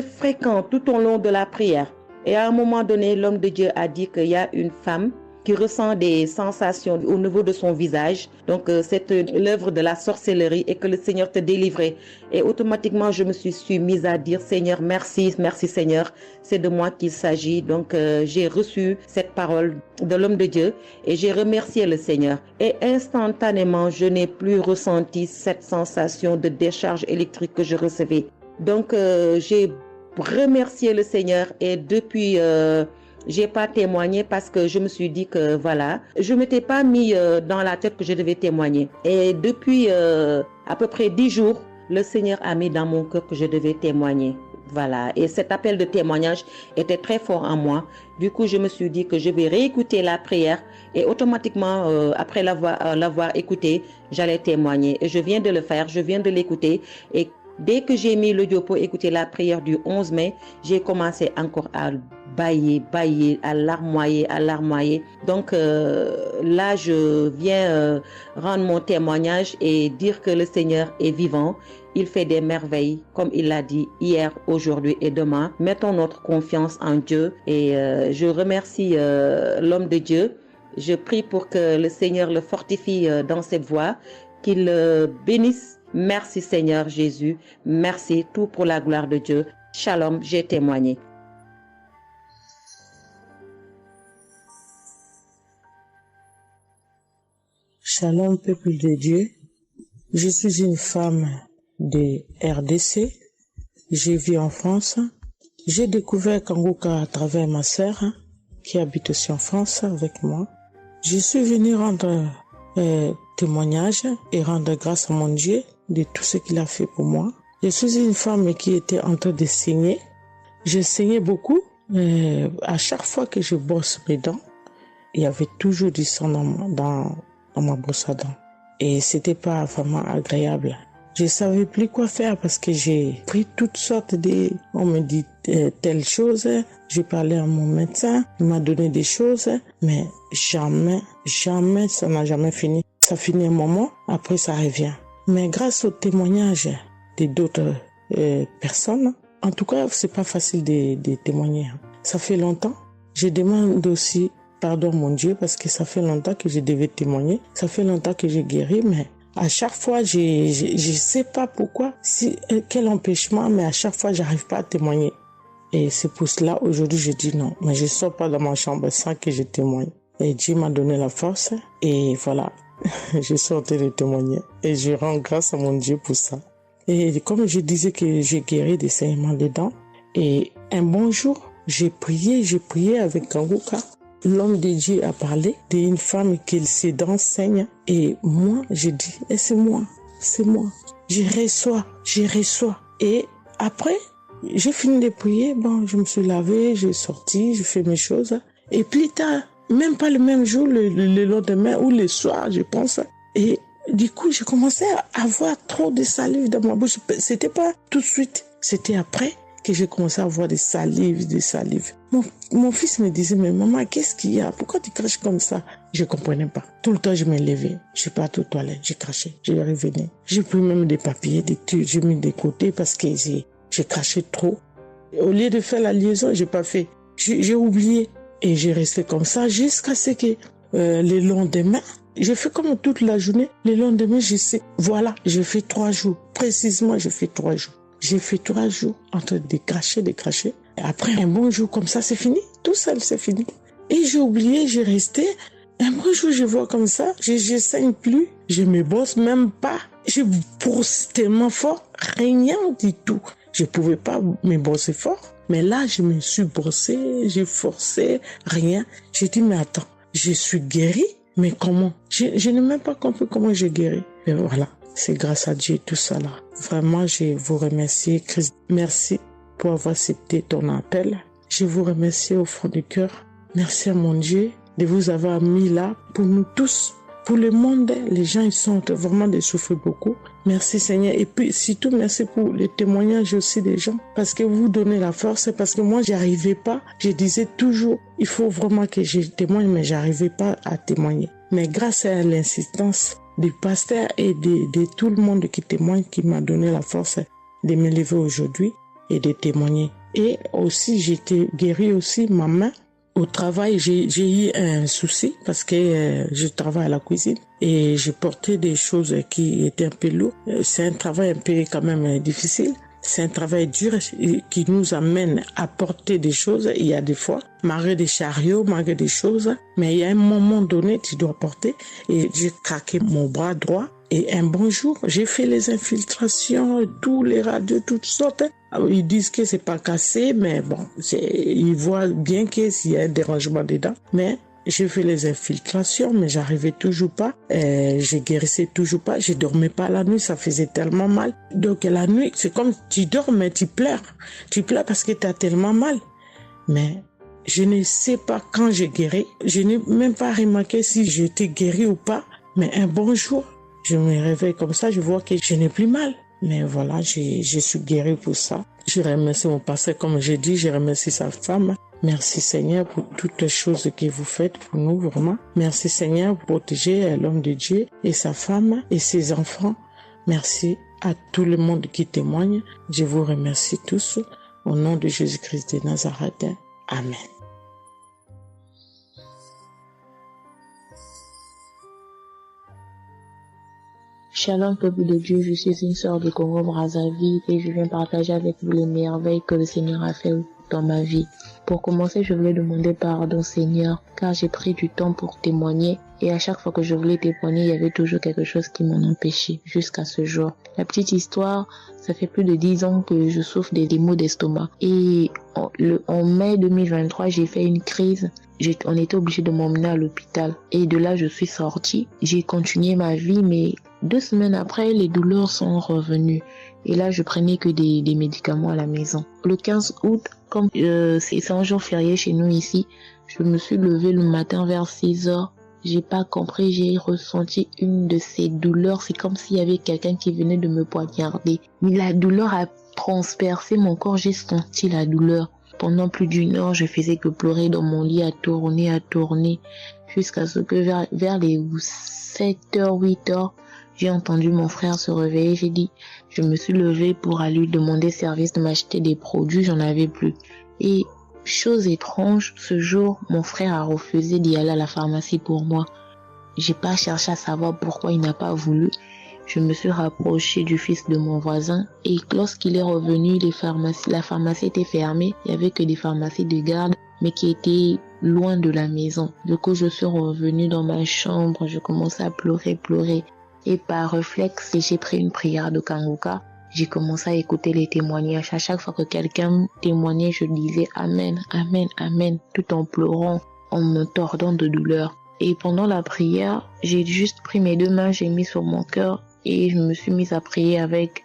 fréquents tout au long de la prière. Et à un moment donné, l'homme de Dieu a dit qu'il y a une femme qui ressent des sensations au niveau de son visage. Donc, c'est l'œuvre de la sorcellerie et que le Seigneur te délivrait. Et automatiquement, je me suis mise à dire, Seigneur, merci Seigneur, c'est de moi qu'il s'agit. Donc, j'ai reçu cette parole de l'homme de Dieu et j'ai remercié le Seigneur. Et instantanément, je n'ai plus ressenti cette sensation de décharge électrique que je recevais. Donc, j'ai remercié le Seigneur et depuis... j'ai pas témoigné parce que je me suis dit que voilà, je m'étais pas mis dans la tête que je devais témoigner. Et depuis à peu près 10 jours, le Seigneur a mis dans mon cœur que je devais témoigner. Voilà. Et cet appel de témoignage était très fort en moi. Du coup, je me suis dit que je vais réécouter la prière et automatiquement, après l'avoir écouté, j'allais témoigner. Et je viens de le faire, je viens de l'écouter et dès que j'ai mis l'audio pour écouter la prière du 11 mai, j'ai commencé encore à bâiller, à larmoyer. Donc là, je viens rendre mon témoignage et dire que le Seigneur est vivant. Il fait des merveilles, comme il l'a dit hier, aujourd'hui et demain. Mettons notre confiance en Dieu et je remercie l'homme de Dieu. Je prie pour que le Seigneur le fortifie dans cette voie, qu'il le bénisse. Merci Seigneur Jésus. Merci, tout pour la gloire de Dieu. Shalom, j'ai témoigné. Shalom, peuple de Dieu. Je suis une femme de RDC. Je vis en France. J'ai découvert Kanguka à travers ma sœur qui habite aussi en France avec moi. Je suis venue rendre témoignage et rendre grâce à mon Dieu de tout ce qu'il a fait pour moi. Je suis une femme qui était en train de saigner. Je saignais beaucoup. À chaque fois que je brosse mes dents, il y avait toujours du sang dans ma brosse à dents. Et c'était pas vraiment agréable. Je savais plus quoi faire parce que j'ai pris toutes sortes de... On me dit telle chose, j'ai parlé à mon médecin, il m'a donné des choses, mais jamais, ça n'a jamais fini. Ça finit un moment, après ça revient. Mais grâce au témoignage de d'autres personnes, en tout cas, c'est pas facile de témoigner. Ça fait longtemps. Je demande aussi pardon mon Dieu parce que ça fait longtemps que je devais témoigner. Ça fait longtemps que j'ai guéri, mais à chaque fois, je sais pas pourquoi, quel empêchement, mais à chaque fois, j'arrive pas à témoigner. Et c'est pour cela, aujourd'hui, je dis non. Mais je sors pas dans ma chambre sans que je témoigne. Et Dieu m'a donné la force. Et voilà, je suis en train de témoigner. Et je rends grâce à mon Dieu pour ça. Et comme je disais que j'ai guéri des saignements des dents. Et un bon jour, j'ai prié avec Kanguka. L'homme de Dieu a parlé d'une femme qui ses dents saignent. Et moi, j'ai dit, c'est moi. Je reçois. Et après, j'ai fini de prier. Bon, je me suis lavé, j'ai sorti, j'ai fait mes choses. Et plus tard, même pas le même jour, le lendemain ou le soir, je pense. Et du coup, j'ai commencé à avoir trop de salive dans ma bouche. C'était pas tout de suite, c'était après que j'ai commencé à avoir des salives. Mon fils me disait, mais maman, qu'est-ce qu'il y a? Pourquoi tu craches comme ça? Je comprenais pas. Tout le temps, je me levais. Je suis partie aux toilettes, j'ai craché, je revenais. J'ai pris même des papiers, des trucs, j'ai mis de côté parce que j'ai craché trop. Au lieu de faire la liaison, j'ai pas fait. J'ai oublié. Et j'ai resté comme ça jusqu'à ce que le lendemain, j'ai fait comme toute la journée. Le lendemain, je sais, voilà, j'ai fait 3 jours. Précisément, j'ai fait 3 jours. J'ai fait 3 jours en train de cracher. Et après, un bon jour comme ça, c'est fini. Tout seul, c'est fini. Et j'ai oublié, j'ai resté. Un bon jour, je vois comme ça, je saigne plus. Je me brosse même pas. Je brosse tellement fort, rien du tout. Je pouvais pas me brosser fort. Mais là, je me suis brossé, j'ai forcé, rien. J'ai dit, mais attends, je suis guérie, mais comment? Je n'ai même pas compris comment j'ai guéri. Mais voilà, c'est grâce à Dieu tout ça là. Vraiment, je vous remercie, Christ. Merci pour avoir accepté ton appel. Je vous remercie au fond du cœur. Merci à mon Dieu de vous avoir mis là pour nous tous. Pour le monde, les gens, ils sont vraiment de souffrir beaucoup. Merci Seigneur. Et puis, surtout, merci pour les témoignages aussi des gens. Parce que vous donnez la force. Parce que moi, j'arrivais pas. Je disais toujours, il faut vraiment que je témoigne, mais j'arrivais pas à témoigner. Mais grâce à l'insistance du pasteur et de tout le monde qui témoigne, qui m'a donné la force de me lever aujourd'hui et de témoigner. Et aussi, j'étais guérie aussi, ma main. Au travail, j'ai eu un souci parce que je travaille à la cuisine et j'ai porté des choses qui étaient un peu lourdes. C'est un travail un peu quand même difficile. C'est un travail dur qui nous amène à porter des choses. Il y a des fois, malgré des chariots, malgré des choses, mais il y a un moment donné, tu dois porter. Et j'ai craqué mon bras droit. Et un bon jour, j'ai fait les infiltrations, tous les radios, toutes sortes. Ils disent que c'est pas cassé, mais bon, ils voient bien qu'il y a un dérangement dedans. Mais j'ai fait les infiltrations, mais j'arrivais toujours pas. Je guérissais toujours pas. Je dormais pas la nuit, ça faisait tellement mal. Donc la nuit, c'est comme tu dors, mais tu pleures. Tu pleures parce que tu as tellement mal. Mais je ne sais pas quand j'ai guéri. Je n'ai même pas remarqué si j'étais guéri ou pas. Mais un bon jour, je me réveille comme ça, je vois que je n'ai plus mal. Mais voilà, je suis guérie pour ça. Je remercie mon pasteur, comme j'ai dit, je remercie sa femme. Merci Seigneur pour toutes les choses que vous faites pour nous, vraiment. Merci Seigneur pour protéger l'homme de Dieu et sa femme et ses enfants. Merci à tout le monde qui témoigne. Je vous remercie tous. Au nom de Jésus-Christ de Nazareth. Amen. Shalom peuple de Dieu, je suis une sœur de Congo-Brazzaville et je viens partager avec vous les merveilles que le Seigneur a fait dans ma vie. Pour commencer, je voulais demander pardon Seigneur, car j'ai pris du temps pour témoigner et à chaque fois que je voulais témoigner, il y avait toujours quelque chose qui m'en empêchait jusqu'à ce jour. La petite histoire, ça fait plus de 10 ans que je souffre des maux d'estomac et en mai 2023, j'ai fait une crise. On était obligé de m'emmener à l'hôpital et de là, je suis sortie. J'ai continué ma vie, mais 2 semaines après, les douleurs sont revenues. Et là, je prenais que des médicaments à la maison. Le 15 août, comme c'est un jour férié chez nous ici, je me suis levée le matin vers 6 heures. J'ai pas compris, j'ai ressenti une de ces douleurs. C'est comme s'il y avait quelqu'un qui venait de me poignarder. Mais la douleur a transpercé mon corps, j'ai senti la douleur. Pendant plus d'1 heure, je faisais que pleurer dans mon lit, à tourner, jusqu'à ce que vers les 7h, 8h, j'ai entendu mon frère se réveiller. Je me suis levée pour aller lui demander service de m'acheter des produits, j'en avais plus. Et chose étrange, ce jour, mon frère a refusé d'y aller à la pharmacie pour moi. J'ai pas cherché à savoir pourquoi il n'a pas voulu. Je me suis rapprochée du fils de mon voisin et lorsqu'il est revenu, la pharmacie était fermée. Il y avait que des pharmacies de garde, mais qui étaient loin de la maison. Du coup, je suis revenue dans ma chambre, je commençais à pleurer. Et par réflexe, j'ai pris une prière de Kanguka. J'ai commencé à écouter les témoignages. À chaque fois que quelqu'un témoignait, je disais Amen, Amen, Amen, tout en pleurant, en me tordant de douleur. Et pendant la prière, j'ai juste pris mes 2 mains, j'ai mis sur mon cœur et je me suis mise à prier avec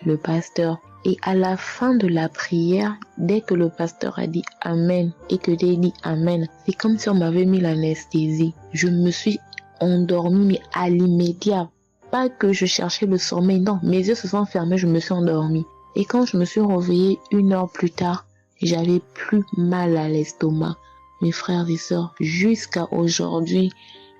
le pasteur. Et à la fin de la prière, dès que le pasteur a dit Amen et que j'ai dit Amen, c'est comme si on m'avait mis l'anesthésie. Je me suis endormie, mais à l'immédiat. Pas que je cherchais le sommeil, non, mes yeux se sont fermés, je me suis endormie. Et quand je me suis réveillée 1 heure plus tard, j'avais plus mal à l'estomac. Mes frères et sœurs, jusqu'à aujourd'hui,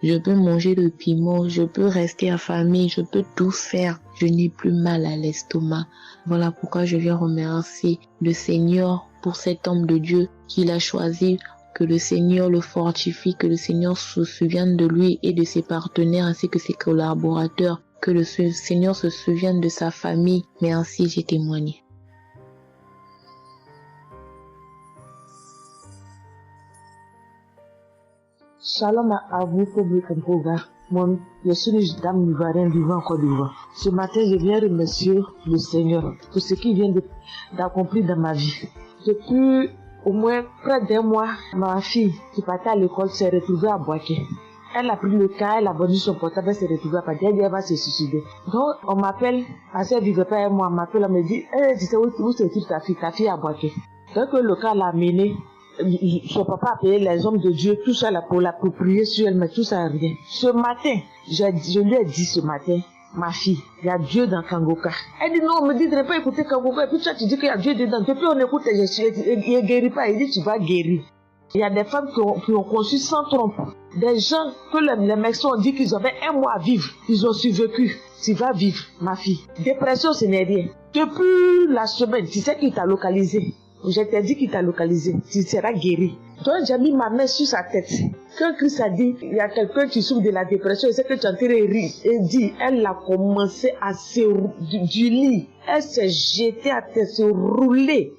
je peux manger le piment, je peux rester affamée, je peux tout faire. Je n'ai plus mal à l'estomac. Voilà pourquoi je viens remercier le Seigneur pour cet homme de Dieu qu'il a choisi. Que le Seigneur le fortifie, que le Seigneur se souvienne de lui et de ses partenaires ainsi que ses collaborateurs. Que le Seigneur se souvienne de sa famille. Mais ainsi j'ai témoigné. Shalom à vous, peuple Kangoga. Moi, je suis une dame ivoirienne vivant en Côte d'Ivoire. Ce matin, je viens remercier le Seigneur pour ce qu'il vient d'accomplir dans ma vie. Depuis au moins près d'1 mois, ma fille qui partait à l'école s'est retrouvée à Boaké. Elle a pris le cas, elle a vendu son portable, elle s'est retrouvée à Boaké, elle va se suicider. Donc, on m'appelle, parce qu'elle vivait pas avec moi, on m'appelle, on me dit, tu sais où se trouve ta fille à Boaké. Donc, le cas l'a amené. Son papa a payé les hommes de Dieu, tout ça là pour l'approprier sur elle, mais tout ça rien. Ce matin, je lui ai dit ce matin, ma fille, il y a Dieu dans Kangoka. Elle dit non, on me dit de ne pas écouter Kangoka, et puis toi tu dis qu'il y a Dieu dedans. Depuis on écoute, il ne guérit pas, il dit tu vas guérir. Il y a des femmes qui ont conçu sans trompe. Des gens que les médecins ont dit qu'ils avaient 1 mois à vivre, ils ont survécu. Tu vas vivre, ma fille. Dépression, ce n'est rien. Depuis la semaine, tu sais qui t'a localisé. Je t'ai dit qu'il t'a localisé, tu seras guéri. Donc j'ai mis ma main sur sa tête. Quand Christ a dit, il y a quelqu'un qui souffre de la dépression, et c'est que tu es en train de rire. Et dit, elle a commencé à se du lit. Elle s'est jetée à terre, se rouler.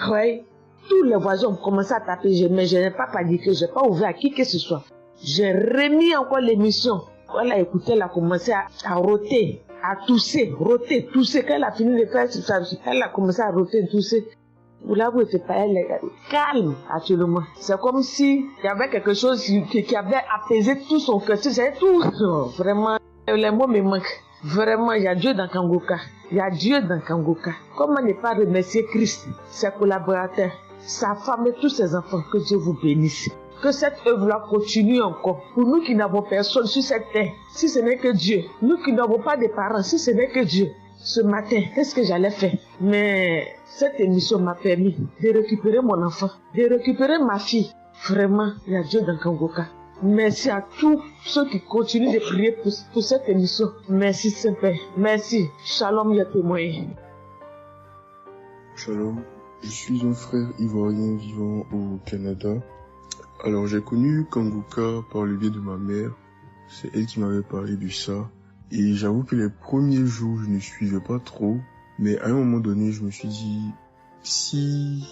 Ouais. Tous les voisins ont commencé à taper, mais je n'ai pas paniqué, je n'ai pas ouvert à qui que ce soit. J'ai remis encore l'émission. Quand elle a écouté, elle a commencé à roter, à tousser, tousser. Quand elle a fini de faire ça, elle a commencé à roter, tousser. Vous l'avez fait pas, elle est calme actuellement. C'est comme si il y avait quelque chose qui avait apaisé tout son cœur. C'est tout. Vraiment, les mots me manquent. Vraiment, il y a Dieu dans Kangoka. Il y a Dieu dans Kangoka. Comment ne pas remercier Christ, ses collaborateurs, sa femme et tous ses enfants. Que Dieu vous bénisse. Que cette œuvre-là continue encore. Pour nous qui n'avons personne sur cette terre, si ce n'est que Dieu. Nous qui n'avons pas de parents, si ce n'est que Dieu. Ce matin, qu'est-ce que j'allais faire? Mais cette émission m'a permis de récupérer mon enfant, de récupérer ma fille. Vraiment, il y a Dieu dans Kangoka. Merci à tous ceux qui continuent de prier pour cette émission. Merci Saint-Père. Merci. Shalom, ya témoin. Shalom. Je suis un frère ivoirien vivant au Canada. Alors j'ai connu Kangoka par le biais de ma mère. C'est elle qui m'avait parlé de ça. Et j'avoue que les premiers jours, je ne suivais pas trop. Mais à un moment donné, je me suis dit, si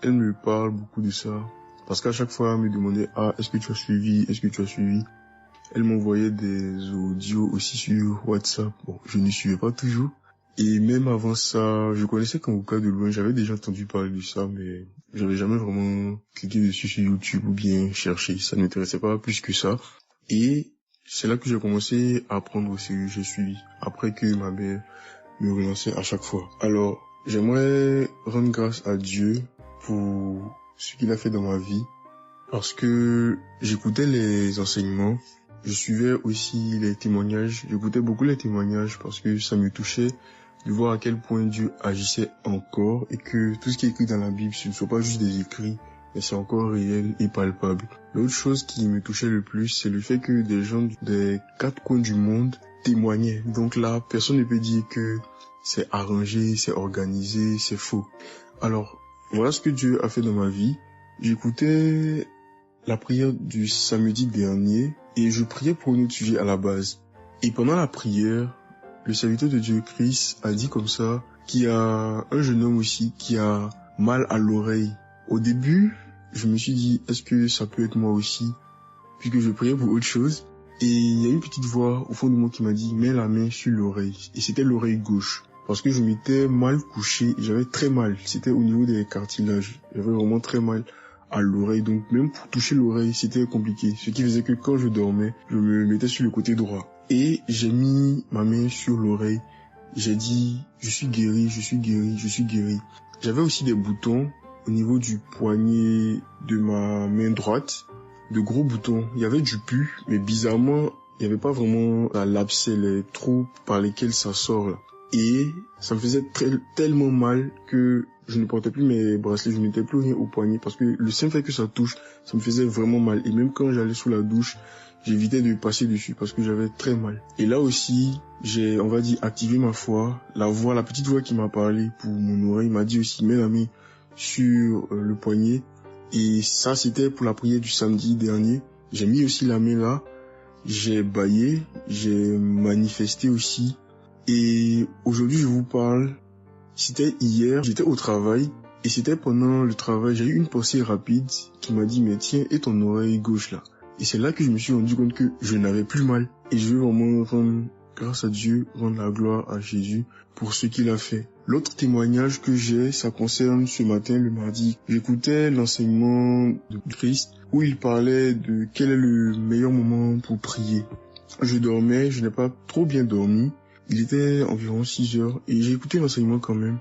elle me parle beaucoup de ça, parce qu'à chaque fois, elle me demandait, est-ce que tu as suivi? Est-ce que tu as suivi? Elle m'envoyait des audios aussi sur WhatsApp. Bon, je ne suivais pas toujours. Et même avant ça, je connaissais Kanguka de loin. J'avais déjà entendu parler de ça, mais j'avais jamais vraiment cliqué dessus sur YouTube ou bien cherché. Ça ne m'intéressait pas plus que ça. Et c'est là que j'ai commencé à apprendre au sérieux. J'ai suivi. Après que ma mère me relançait à chaque fois. Alors, j'aimerais rendre grâce à Dieu pour ce qu'il a fait dans ma vie. Parce que j'écoutais les enseignements. Je suivais aussi les témoignages. J'écoutais beaucoup les témoignages parce que ça me touchait de voir à quel point Dieu agissait encore et que tout ce qui est écrit dans la Bible, ce ne soit pas juste des écrits, mais c'est encore réel et palpable. L'autre chose qui me touchait le plus, c'est le fait que des gens des 4 coins du monde témoignaient. Donc là, personne ne peut dire que c'est arrangé, c'est organisé, c'est faux. Alors, voilà ce que Dieu a fait dans ma vie. J'écoutais la prière du samedi dernier et je priais pour un autre sujet à la base. Et pendant la prière, le serviteur de Dieu, Christ, a dit comme ça qu'il y a un jeune homme aussi qui a mal à l'oreille. Au début, je me suis dit, est-ce que ça peut être moi aussi? Puisque je priais pour autre chose. Et il y a une petite voix au fond de moi qui m'a dit, mets la main sur l'oreille. Et c'était l'oreille gauche. Parce que je m'étais mal couché et j'avais très mal. C'était au niveau des cartilages. J'avais vraiment très mal à l'oreille. Donc même pour toucher l'oreille, c'était compliqué. Ce qui faisait que quand je dormais, je me mettais sur le côté droit. Et j'ai mis ma main sur l'oreille. J'ai dit, je suis guéri, je suis guéri, je suis guéri. J'avais aussi des boutons au niveau du poignet de ma main droite. De gros boutons. Il y avait du pus, mais bizarrement, il n'y avait pas vraiment l'abcès, les trous par lesquels ça sort là. Et ça me faisait tellement mal que je ne portais plus mes bracelets, je ne mettais plus rien au poignet parce que le simple fait que ça touche, ça me faisait vraiment mal. Et même quand j'allais sous la douche, j'évitais de passer dessus parce que j'avais très mal. Et là aussi, j'ai, on va dire, activé ma foi. La petite voix qui m'a parlé pour mon oreille m'a dit aussi, mets la main sur le poignet. Et ça, c'était pour la prière du samedi dernier. J'ai mis aussi la main là. J'ai bâillé, j'ai manifesté aussi. Et aujourd'hui, je vous parle. C'était hier, j'étais au travail. Et c'était pendant le travail, j'ai eu une pensée rapide qui m'a dit, mais tiens, et ton oreille gauche là? Et c'est là que je me suis rendu compte que je n'avais plus mal. Et je veux vraiment rendre grâce à Dieu, rendre la gloire à Jésus pour ce qu'il a fait. L'autre témoignage que j'ai, ça concerne ce matin, le mardi. J'écoutais l'enseignement de Christ où il parlait de quel est le meilleur moment pour prier. Je dormais, je n'ai pas trop bien dormi. Il était environ 6 heures et j'ai écouté l'enseignement quand même.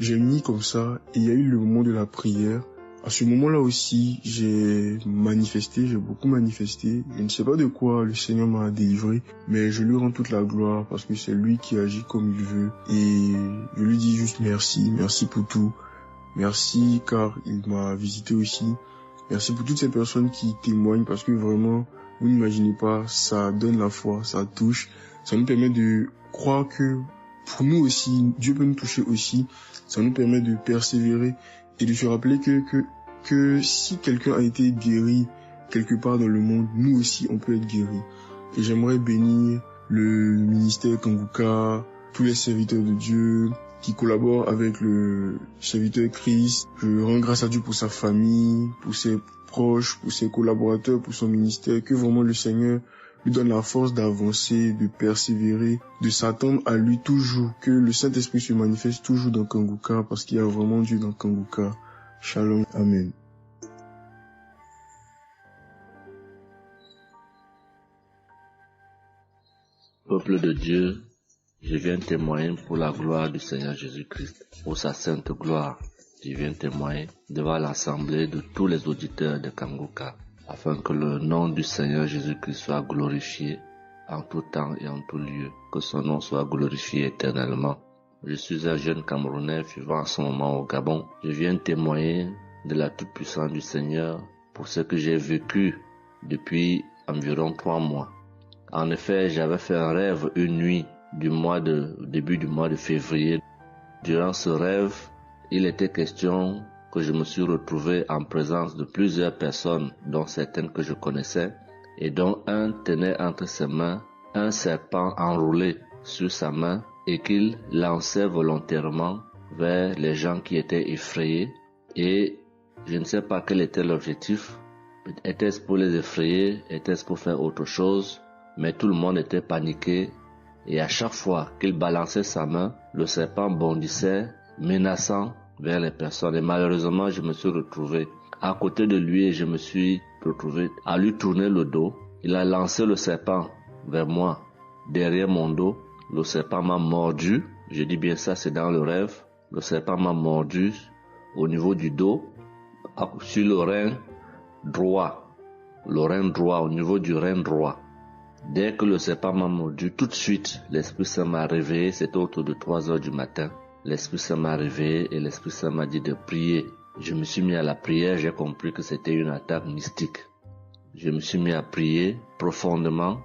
J'ai mis comme ça et il y a eu le moment de la prière. À ce moment-là aussi, j'ai manifesté, j'ai beaucoup manifesté. Je ne sais pas de quoi le Seigneur m'a délivré, mais je lui rends toute la gloire parce que c'est lui qui agit comme il veut. Et je lui dis juste merci, merci pour tout. Merci car il m'a visité aussi. Merci pour toutes ces personnes qui témoignent parce que vraiment, vous n'imaginez pas, ça donne la foi, ça touche. Ça nous permet de croire que pour nous aussi, Dieu peut nous toucher aussi. Ça nous permet de persévérer et de se rappeler que si quelqu'un a été guéri quelque part dans le monde, nous aussi on peut être guéris. Et j'aimerais bénir le ministère Kanguka, tous les serviteurs de Dieu qui collaborent avec le serviteur Christ. Je rends grâce à Dieu pour sa famille, pour ses proches, pour ses collaborateurs, pour son ministère, que vraiment le Seigneur lui donne la force d'avancer, de persévérer, de s'attendre à lui toujours, que le Saint-Esprit se manifeste toujours dans Kanguka, parce qu'il y a vraiment Dieu dans Kanguka. Shalom, Amen. Peuple de Dieu, je viens témoigner pour la gloire du Seigneur Jésus-Christ, pour sa sainte gloire. Je viens témoigner devant l'assemblée de tous les auditeurs de Kanguka, afin que le nom du Seigneur Jésus-Christ soit glorifié en tout temps et en tout lieu, que son nom soit glorifié éternellement. Je suis un jeune Camerounais vivant en ce moment au Gabon. Je viens témoigner de la toute-puissance du Seigneur pour ce que j'ai vécu depuis environ 3 mois. En effet, j'avais fait un rêve une nuit début du mois de février. Durant ce rêve, il était question que je me suis retrouvé en présence de plusieurs personnes, dont certaines que je connaissais, et dont un tenait entre ses mains un serpent enroulé sur sa main et qu'il lançait volontairement vers les gens qui étaient effrayés. Et je ne sais pas quel était l'objectif. Était-ce pour les effrayer? Était-ce pour faire autre chose? Mais tout le monde était paniqué. Et à chaque fois qu'il balançait sa main, le serpent bondissait, menaçant vers les personnes. Et malheureusement, je me suis retrouvé à côté de lui et je me suis retrouvé à lui tourner le dos. Il a lancé le serpent vers moi, derrière mon dos. Le serpent m'a mordu. Je dis bien ça, c'est dans le rêve. Le serpent m'a mordu au niveau du dos, sur le rein droit. Le rein droit, au niveau du rein droit. Dès que le serpent m'a mordu, tout de suite, l'Esprit Saint m'a réveillé. C'était autour de 3 heures du matin. L'Esprit Saint m'a réveillé et l'Esprit Saint m'a dit de prier. Je me suis mis à la prière, j'ai compris que c'était une attaque mystique. Je me suis mis à prier profondément,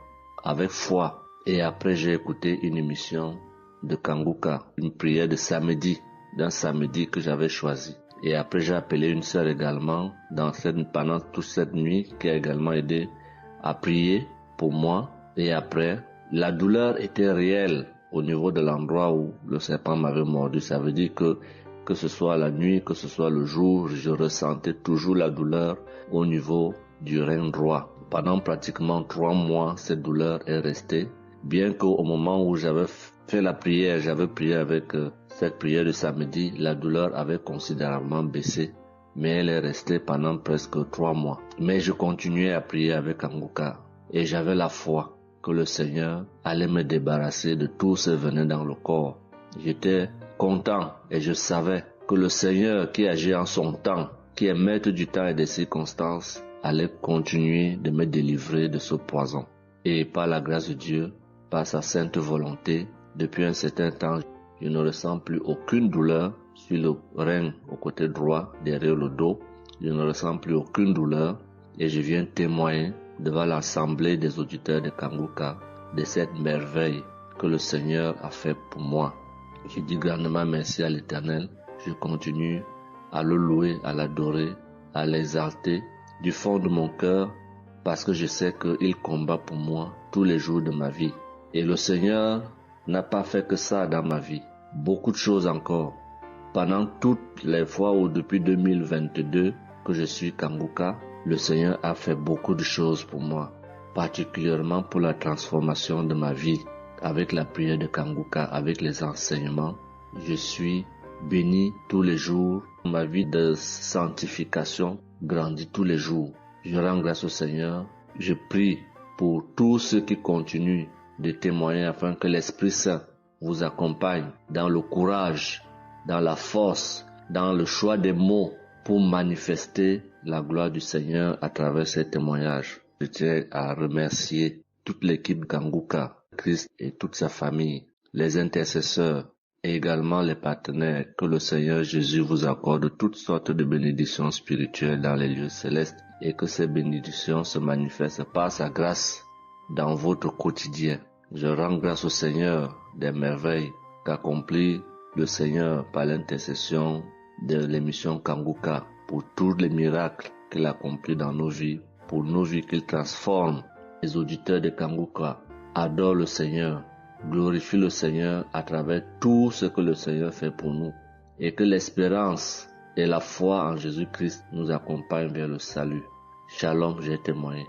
avec foi. Et après, j'ai écouté une émission de Kanguka, une prière de samedi, d'un samedi que j'avais choisi. Et après, j'ai appelé une sœur également pendant toute cette nuit qui a également aidé à prier pour moi. Et après, la douleur était réelle au niveau de l'endroit où le serpent m'avait mordu. Ça veut dire que ce soit la nuit, que ce soit le jour, je ressentais toujours la douleur au niveau du rein droit. Pendant pratiquement 3 mois, cette douleur est restée. Bien qu'au moment où j'avais fait la prière, j'avais prié avec cette prière de samedi, la douleur avait considérablement baissé. Mais elle est restée pendant presque 3 mois. Mais je continuais à prier avec Kanguka. Et j'avais la foi que le Seigneur allait me débarrasser de tout ce venin dans le corps. J'étais content et je savais que le Seigneur qui agit en son temps, qui est maître du temps et des circonstances, allait continuer de me délivrer de ce poison. Et par la grâce de Dieu, par sa sainte volonté, depuis un certain temps, je ne ressens plus aucune douleur sur le rein au côté droit, derrière le dos. Je ne ressens plus aucune douleur et je viens témoigner devant l'assemblée des auditeurs de Kanguka de cette merveille que le Seigneur a fait pour moi. Je dis grandement merci à l'Éternel. Je continue à le louer, à l'adorer, à l'exalter du fond de mon cœur parce que je sais qu'il combat pour moi tous les jours de ma vie. Et le Seigneur n'a pas fait que ça dans ma vie. Beaucoup de choses encore. Pendant toutes les fois où depuis 2022 que je suis Kanguka, le Seigneur a fait beaucoup de choses pour moi, particulièrement pour la transformation de ma vie. Avec la prière de Kanguka, avec les enseignements, je suis béni tous les jours. Ma vie de sanctification grandit tous les jours. Je rends grâce au Seigneur. Je prie pour tous ceux qui continuent de témoigner afin que l'Esprit Saint vous accompagne dans le courage, dans la force, dans le choix des mots pour manifester la gloire du Seigneur à travers ces témoignages. Je tiens à remercier toute l'équipe Kanguka, Christ et toute sa famille, les intercesseurs et également les partenaires. Que le Seigneur Jésus vous accorde toutes sortes de bénédictions spirituelles dans les lieux célestes et que ces bénédictions se manifestent par sa grâce dans votre quotidien. Je rends grâce au Seigneur des merveilles qu'accomplit le Seigneur par l'intercession de l'émission Kanguka pour tous les miracles qu'il accomplit dans nos vies, pour nos vies qu'il transforme. Les auditeurs de Kanguka adorent le Seigneur, glorifient le Seigneur à travers tout ce que le Seigneur fait pour nous et que l'espérance et la foi en Jésus-Christ nous accompagnent vers le salut. Shalom, j'ai témoigné.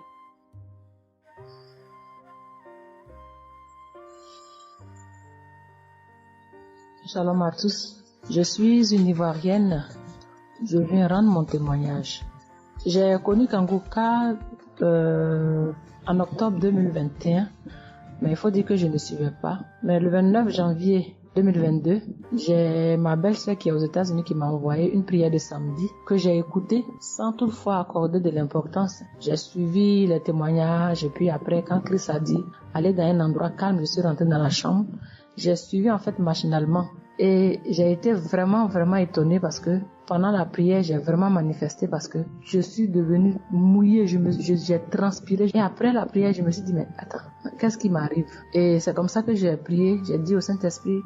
Shalom à tous. Je suis une Ivoirienne. Je viens rendre mon témoignage. J'ai connu Kanguka en octobre 2021, mais il faut dire que je ne suivais pas. Mais le 29 janvier 2022, j'ai ma belle-sœur qui est aux États-Unis qui m'a envoyé une prière de samedi que j'ai écoutée sans toutefois accorder de l'importance. J'ai suivi les témoignages et puis après, quand Christ a dit aller dans un endroit calme, je suis rentrée dans la chambre. J'ai suivi en fait machinalement et j'ai été vraiment étonnée parce que pendant la prière, j'ai vraiment manifesté parce que je suis devenue mouillée, j'ai transpiré. Et après la prière, je me suis dit, mais attends, qu'est-ce qui m'arrive? Et c'est comme ça que j'ai prié, j'ai dit au Saint-Esprit,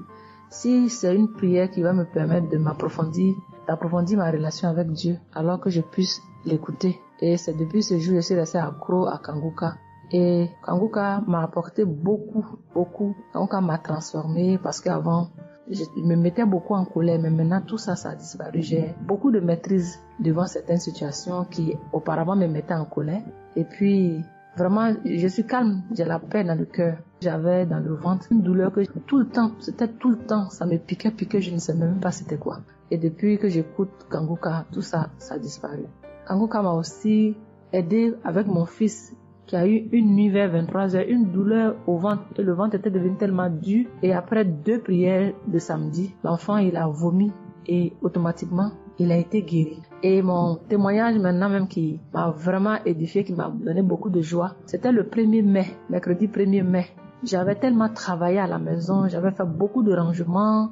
si c'est une prière qui va me permettre d'approfondir ma relation avec Dieu, alors que je puisse l'écouter. Et c'est depuis ce jour que je suis restée accro à Kanguka. Et Kanguka m'a apporté beaucoup. Kanguka m'a transformé parce qu'avant, je me mettais beaucoup en colère, mais maintenant tout ça a disparu. J'ai beaucoup de maîtrise devant certaines situations qui auparavant me mettaient en colère. Et puis, vraiment, je suis calme, j'ai la paix dans le cœur. J'avais dans le ventre une douleur que tout le temps, ça me piquait, je ne sais même pas c'était quoi. Et depuis que j'écoute Kanguka, tout ça a disparu. Kanguka m'a aussi aidé avec mon fils qui a eu une nuit vers 23h, une douleur au ventre. Et le ventre était devenu tellement dur. Et après 2 prières de samedi, l'enfant, il a vomi et automatiquement, il a été guéri. Et mon témoignage maintenant même qui m'a vraiment édifié, qui m'a donné beaucoup de joie, c'était le 1er mai, mercredi 1er mai. J'avais tellement travaillé à la maison, j'avais fait beaucoup de rangements,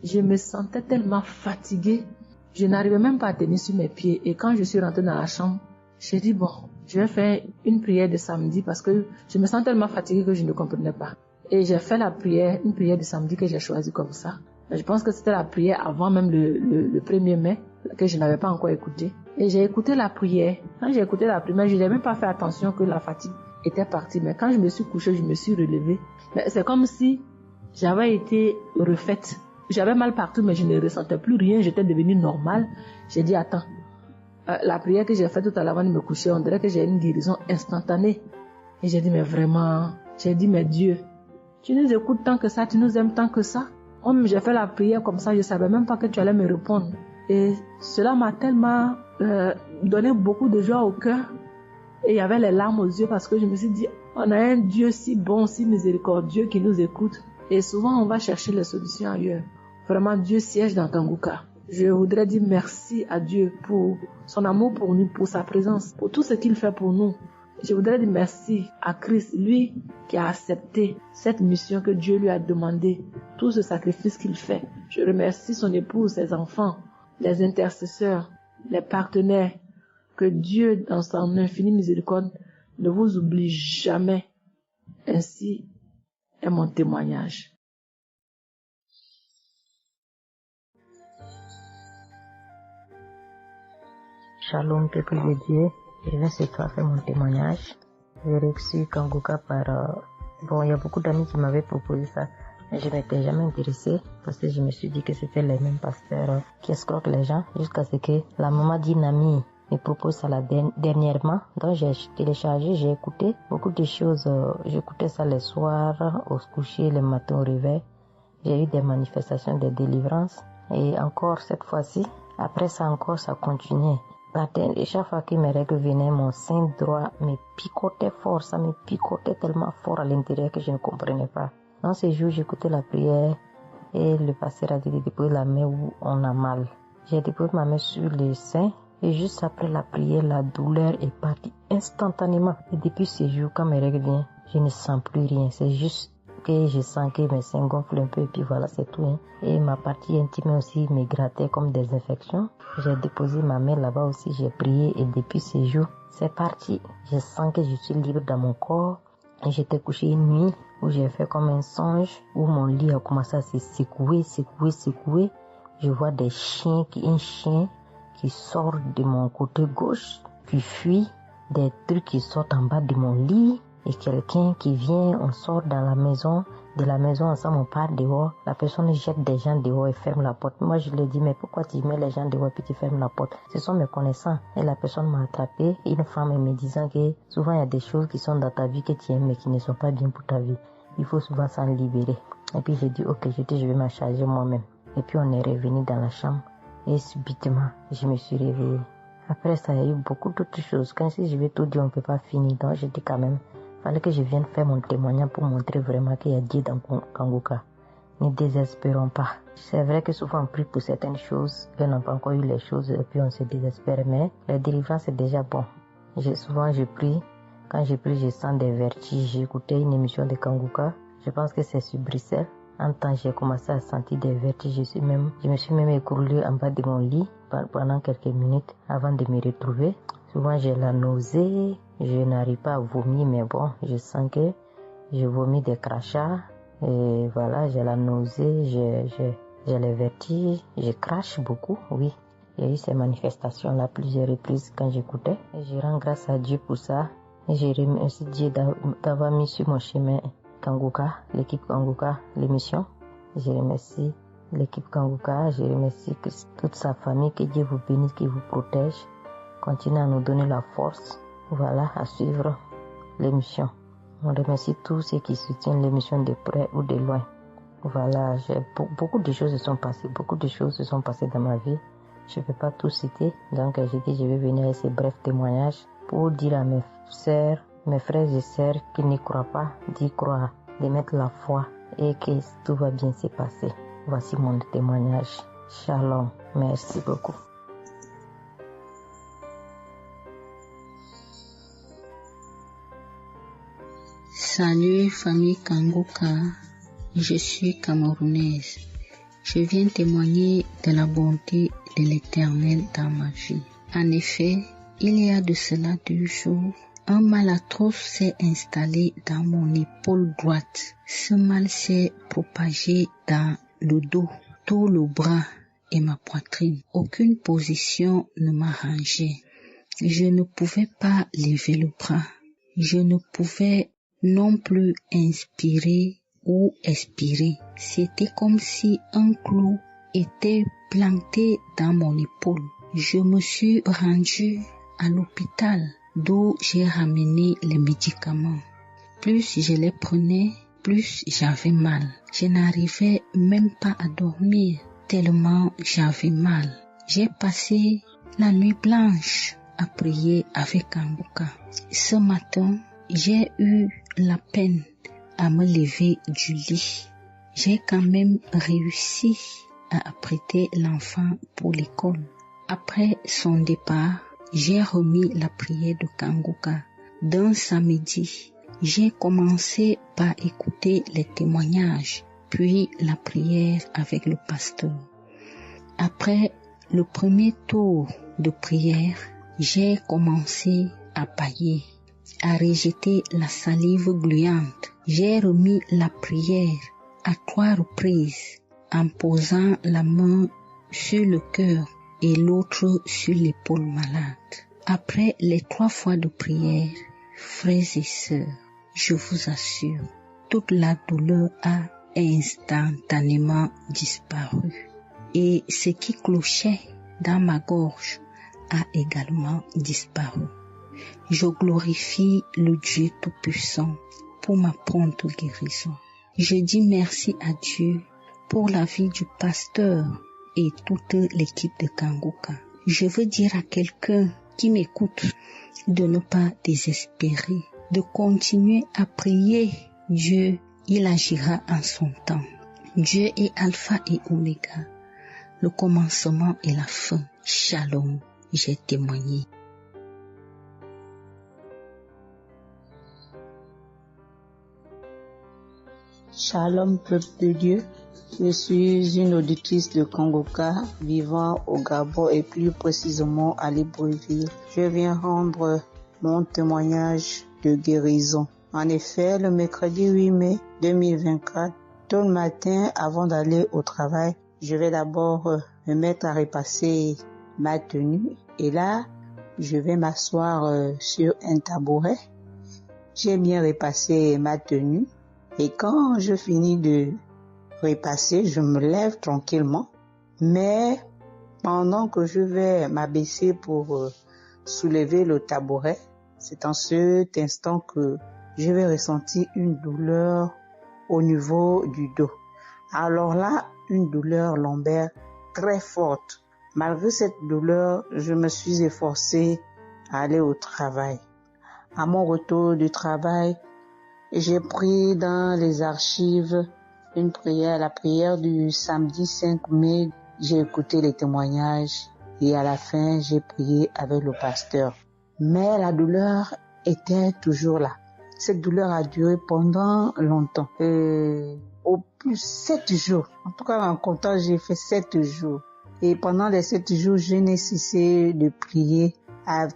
je me sentais tellement fatiguée, je n'arrivais même pas à tenir sur mes pieds. Et quand je suis rentrée dans la chambre, j'ai dit bon, je vais faire une prière de samedi parce que je me sens tellement fatiguée que je ne comprenais pas. Et j'ai fait une prière de samedi que j'ai choisie comme ça. Je pense que c'était la prière avant même le 1er mai que je n'avais pas encore écouté. Et j'ai écouté la prière. Quand j'ai écouté la prière, je n'ai même pas fait attention que la fatigue était partie. Mais quand je me suis couchée, je me suis relevée. Mais c'est comme si j'avais été refaite. J'avais mal partout, mais je ne ressentais plus rien. J'étais devenue normale. J'ai dit, attends, la prière que j'ai faite tout à l'heure avant de me coucher, on dirait que j'ai une guérison instantanée. Et j'ai dit, mais vraiment, mais Dieu, tu nous écoutes tant que ça, tu nous aimes tant que ça. Comme j'ai fait la prière comme ça, je ne savais même pas que tu allais me répondre. Et cela m'a tellement donné beaucoup de joie au cœur. Et il y avait les larmes aux yeux parce que je me suis dit, on a un Dieu si bon, si miséricordieux qui nous écoute. Et souvent, on va chercher les solutions ailleurs. Vraiment, Dieu siège dans Kanguka. Je voudrais dire merci à Dieu pour son amour pour nous, pour sa présence, pour tout ce qu'il fait pour nous. Je voudrais dire merci à Christ, lui qui a accepté cette mission que Dieu lui a demandé, tout ce sacrifice qu'il fait. Je remercie son épouse, ses enfants, les intercesseurs, les partenaires. Que Dieu, dans son infinie miséricorde, ne vous oublie jamais. Ainsi est mon témoignage. Shalom, peuple de Dieu. Je viens ce soir faire mon témoignage. J'ai reçu Kanguka par... il y a beaucoup d'amis qui m'avaient proposé ça. Mais je m'étais jamais intéressée parce que je me suis dit que c'était les mêmes pasteurs qui escroquent les gens jusqu'à ce que la maman d'une amie me propose ça dernièrement. Donc j'ai téléchargé, j'ai écouté beaucoup de choses. J'écoutais ça les soirs, au coucher, le matin au réveil. J'ai eu des manifestations de délivrance. Et encore cette fois-ci, après ça encore, ça continuait. Et chaque fois que mes règles venaient, mon sein droit me picotait fort. Ça me picotait tellement fort à l'intérieur que je ne comprenais pas. Dans ces jours, j'écoutais la prière et le pasteur a dit de déposer la main où on a mal. J'ai déposé ma main sur le sein et juste après la prière, la douleur est partie instantanément. Et depuis ces jours, quand mes règles viennent, je ne sens plus rien. C'est juste que je sens que mes seins gonflent un peu et puis voilà, c'est tout. Et ma partie intime aussi me grattait comme des infections. J'ai déposé ma main là-bas aussi, j'ai prié et depuis ces jours, c'est parti. Je sens que je suis libre dans mon corps. Et j'étais couché une nuit où j'ai fait comme un songe, où mon lit a commencé à se secouer. Je vois un chien qui sort de mon côté gauche, puis fuit, des trucs qui sortent en bas de mon lit, et quelqu'un qui vient, on sort dans la maison, de la maison ensemble, on part dehors, la personne jette des gens dehors et ferme la porte. Moi, je lui ai dit, mais pourquoi tu mets les gens dehors et puis tu fermes la porte? Ce sont mes connaissants. Et la personne m'a attrapé, une femme me disant que souvent il y a des choses qui sont dans ta vie que tu aimes mais qui ne sont pas bien pour ta vie. Il faut souvent s'en libérer. Et puis j'ai dit, ok, je vais m'en charger moi-même. Et puis on est revenu dans la chambre et subitement, je me suis réveillée. Après ça, il y a eu beaucoup d'autres choses. Quand si je vais tout dire, on ne peut pas finir. Donc j'ai dit quand même, fallait que je vienne faire mon témoignage pour montrer vraiment qu'il y a Dieu dans Kanguka. Ne désespérons pas. C'est vrai que souvent on prie pour certaines choses, et on n'a pas encore eu les choses, et puis on se désespère, mais la délivrance est déjà bon. Souvent je prie, quand je prie je sens des vertiges. J'ai écouté une émission de Kanguka, je pense que c'est sur Bruxelles. En temps j'ai commencé à sentir des vertiges, je me suis même écroulée en bas de mon lit pendant quelques minutes avant de me retrouver. Souvent j'ai la nausée, je n'arrive pas à vomir, mais bon, je sens que je vomis des crachats. Et voilà, j'ai la nausée, j'ai les vertiges, je crache beaucoup, oui. Il y a eu ces manifestations-là plusieurs reprises quand j'écoutais. Et je rends grâce à Dieu pour ça. Je remercie Dieu d'avoir mis sur mon chemin Kanguka, l'équipe Kanguka, l'émission. Je remercie l'équipe Kanguka, je remercie toute sa famille, que Dieu vous bénisse, qu'il vous protège. Continuez à nous donner la force, voilà, à suivre l'émission. On remercie tous ceux qui soutiennent l'émission de près ou de loin. Voilà, beaucoup de choses se sont passées dans ma vie. Je ne peux pas tout citer, donc j'ai dit je vais venir avec ces brefs témoignages pour dire à mes sœurs, mes frères et sœurs qui n'y croient pas, d'y croire, de mettre la foi et que tout va bien se passer. Voici mon témoignage. Shalom, merci beaucoup. Salut famille Kanguka, je suis camerounaise. Je viens témoigner de la bonté de l'Éternel dans ma vie. En effet, il y a de cela 2 jours, un mal atroce s'est installé dans mon épaule droite. Ce mal s'est propagé dans le dos, tout le bras et ma poitrine. Aucune position ne m'arrangeait. Je ne pouvais pas lever le bras. Je ne pouvais non plus inspirer ou expirer. C'était comme si un clou était planté dans mon épaule. Je me suis rendue à l'hôpital d'où j'ai ramené les médicaments. Plus je les prenais, plus j'avais mal. Je n'arrivais même pas à dormir tellement j'avais mal. J'ai passé la nuit blanche à prier avec Kanguka. Ce matin, j'ai eu la peine à me lever du lit. J'ai quand même réussi à apprêter l'enfant pour l'école. Après son départ, j'ai remis la prière de Kanguka. D'un samedi, j'ai commencé par écouter les témoignages, puis la prière avec le pasteur. Après le premier tour de prière, j'ai commencé à bâiller, à rejeter la salive gluante. J'ai remis la prière à 3 reprises en posant la main sur le cœur et l'autre sur l'épaule malade. Après les 3 fois de prière, frères et sœurs, je vous assure, toute la douleur a instantanément disparu et ce qui clochait dans ma gorge a également disparu. Je glorifie le Dieu Tout-Puissant pour ma prompte guérison. Je dis merci à Dieu pour la vie du pasteur et toute l'équipe de Kanguka. Je veux dire à quelqu'un qui m'écoute de ne pas désespérer, de continuer à prier. Dieu, il agira en son temps. Dieu est Alpha et Oméga, le commencement et la fin. Shalom, j'ai témoigné. Shalom, peuple de Dieu. Je suis une auditrice de Kanguka vivant au Gabon et plus précisément à Libreville. Je viens rendre mon témoignage de guérison. En effet, le mercredi 8 mai 2024, tôt le matin, avant d'aller au travail, je vais d'abord me mettre à repasser ma tenue et là, je vais m'asseoir sur un tabouret. J'ai bien repassé ma tenue et quand je finis de repasser, je me lève tranquillement. Mais pendant que je vais m'abaisser pour soulever le tabouret, c'est en cet instant que je vais ressentir une douleur au niveau du dos. Alors là, une douleur lombaire très forte. Malgré cette douleur, je me suis efforcée à aller au travail. À mon retour du travail, j'ai pris dans les archives une prière, la prière du samedi 5 mai. J'ai écouté les témoignages et à la fin, j'ai prié avec le pasteur. Mais la douleur était toujours là. Cette douleur a duré pendant longtemps. Au plus 7 jours. En tout cas, en comptant, j'ai fait 7 jours. Et pendant les 7 jours, je n'ai cessé de prier,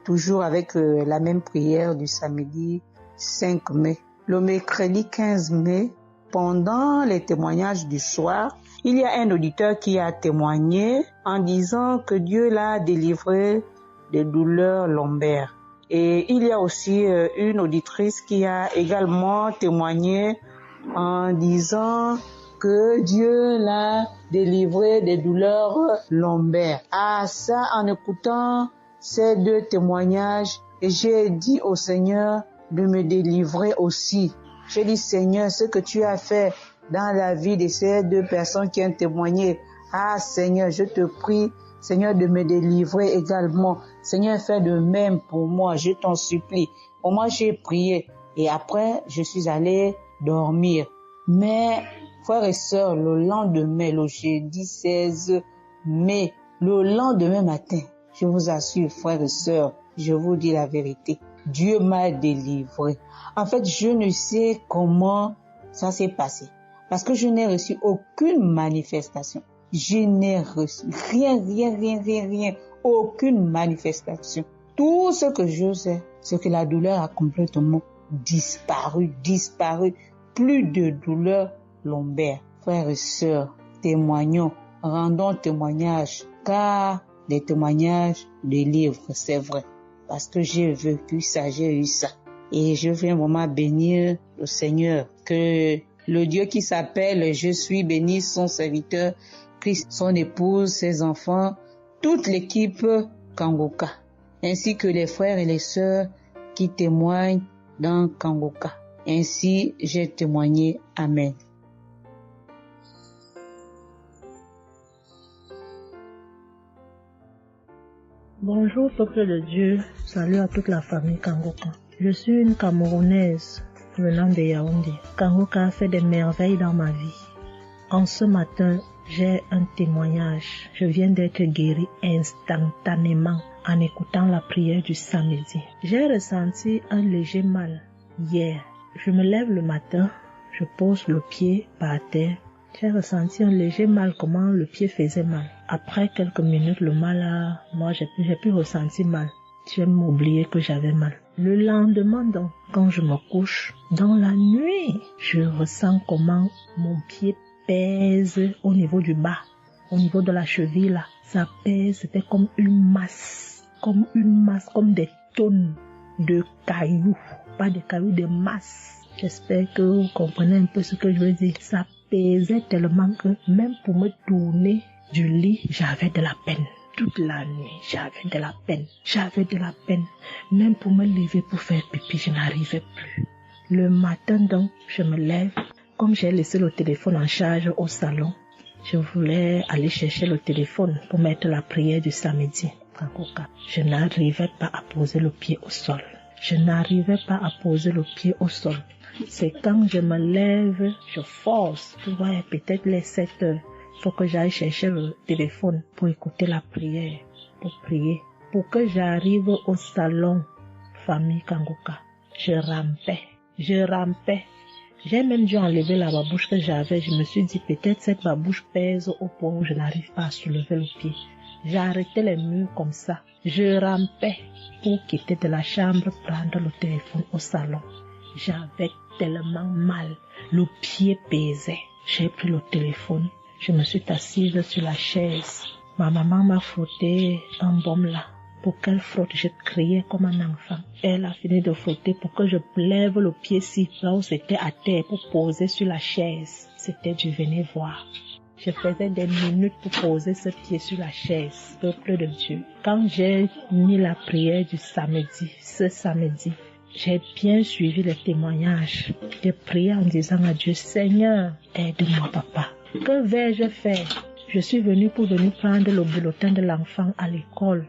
toujours avec la même prière du samedi 5 mai. Le mercredi 15 mai, pendant les témoignages du soir, il y a un auditeur qui a témoigné en disant que Dieu l'a délivré des douleurs lombaires. Et il y a aussi une auditrice qui a également témoigné en disant que Dieu l'a délivré des douleurs lombaires. Ah, ça, en écoutant ces deux témoignages, j'ai dit au Seigneur de me délivrer aussi. J'ai dit, Seigneur, ce que tu as fait dans la vie de ces deux personnes qui ont témoigné, ah Seigneur, je te prie, Seigneur, de me délivrer également. Seigneur, fais de même pour moi, je t'en supplie. Pour moi, j'ai prié et après, je suis allée dormir. Mais, frères et sœurs, le lendemain, le jeudi 16 mai, le lendemain matin, je vous assure, frères et sœurs, je vous dis la vérité, Dieu m'a délivré. En fait, je ne sais comment ça s'est passé parce que je n'ai reçu aucune manifestation. Je n'ai reçu rien, aucune manifestation. Tout ce que je sais, c'est que la douleur a complètement disparu. Plus de douleur lombaire. Frères et sœurs, témoignons, rendons témoignage, car les témoignages délivrent, c'est vrai. Parce que j'ai vécu ça, j'ai eu ça. Et je veux vraiment bénir le Seigneur, que le Dieu qui s'appelle Je suis béni, son serviteur, Christ, son épouse, ses enfants, toute l'équipe Kangoka, ainsi que les frères et les sœurs qui témoignent dans Kangoka. Ainsi, j'ai témoigné. Amen. Bonjour peuple de Dieu, salut à toute la famille Kangoka. Je suis une Camerounaise venant de Yaoundé. Kangoka a fait des merveilles dans ma vie. En ce matin, j'ai un témoignage. Je viens d'être guérie instantanément en écoutant la prière du samedi. J'ai ressenti un léger mal hier. Je me lève le matin, je pose le pied par terre. J'ai ressenti un léger mal, comment le pied faisait mal. Après quelques minutes, le mal j'ai pu ressentir mal. J'ai même oublié que j'avais mal. Le lendemain donc, quand je me couche, dans la nuit, je ressens comment mon pied pèse au niveau du bas, au niveau de la cheville là. Ça pèse, c'était comme une masse, comme des tonnes de cailloux. Pas des cailloux, des masses. J'espère que vous comprenez un peu ce que je veux dire. Ça pesait tellement que même pour me tourner du lit, j'avais de la peine. Toute la nuit, j'avais de la peine. Même pour me lever pour faire pipi, je n'arrivais plus. Le matin donc, je me lève. Comme j'ai laissé le téléphone en charge au salon, je voulais aller chercher le téléphone pour mettre la prière du samedi. Je n'arrivais pas à poser le pied au sol. C'est quand je me lève, je force. Tu vois, peut-être les 7 heures. Il faut que j'aille chercher le téléphone pour écouter la prière, pour prier. Pour que j'arrive au salon, famille Kangoka, je rampais. J'ai même dû enlever la babouche que j'avais. Je me suis dit, peut-être cette babouche pèse au point où je n'arrive pas à soulever le pied. J'ai arrêté les murs comme ça. Je rampais pour quitter de la chambre, prendre le téléphone au salon. J'avais tellement mal. Le pied pesait. J'ai pris le téléphone. Je me suis assise sur la chaise. Ma maman m'a frotté un baume là. Pour qu'elle frotte, je criais comme un enfant. Elle a fini de frotter pour que je lève le pied-ci, là où c'était à terre, pour poser sur la chaise. C'était du venez voir. Je faisais des minutes pour poser ce pied sur la chaise, peuple de Dieu. Quand j'ai mis la prière du samedi, ce samedi, j'ai bien suivi les témoignages. J'ai prié en disant à Dieu, Seigneur, aide-moi papa. Que vais-je faire? Je suis venue pour venir prendre le bulletin de l'enfant à l'école.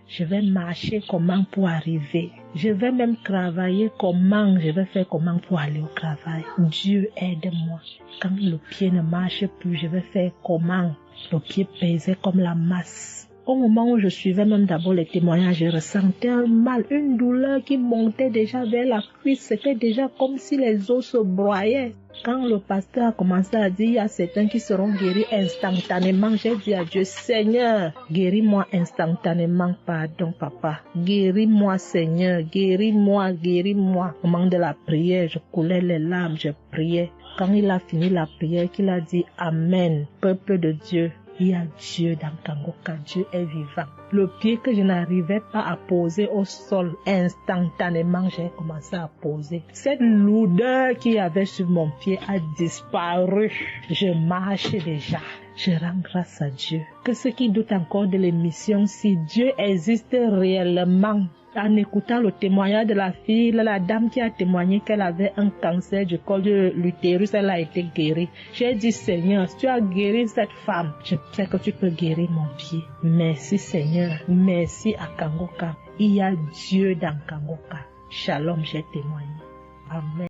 Je vais marcher comment pour arriver? Je vais même travailler comment? Je vais faire comment pour aller au travail? Dieu aide-moi. Quand le pied ne marche plus, je vais faire comment? Le pied pesait comme la masse. Au moment où je suivais même d'abord les témoignages, je ressentais un mal, une douleur qui montait déjà vers la cuisse. C'était déjà comme si les os se broyaient. Quand le pasteur a commencé à dire, il y a certains qui seront guéris instantanément, j'ai dit à Dieu, Seigneur, guéris-moi instantanément, pardon papa. Guéris-moi Seigneur, guéris-moi. Au moment de la prière, je coulais les larmes, je priais. Quand il a fini la prière, qu'il a dit Amen, peuple de Dieu, Il y a Dieu dans Kangoka, Dieu est vivant. Le pied que je n'arrivais pas à poser au sol, instantanément, j'ai commencé à poser. Cette lourdeur qu'il y avait sur mon pied a disparu. Je marche déjà. Je rends grâce à Dieu. Que ceux qui doutent encore de l'émission, si Dieu existe réellement, en écoutant le témoignage de la fille, la dame qui a témoigné qu'elle avait un cancer du col de l'utérus, elle a été guérie. J'ai dit, Seigneur, si tu as guéri cette femme, je sais que tu peux guérir mon pied. Merci Seigneur, merci à Kangoka. Il y a Dieu dans Kangoka. Shalom, j'ai témoigné. Amen.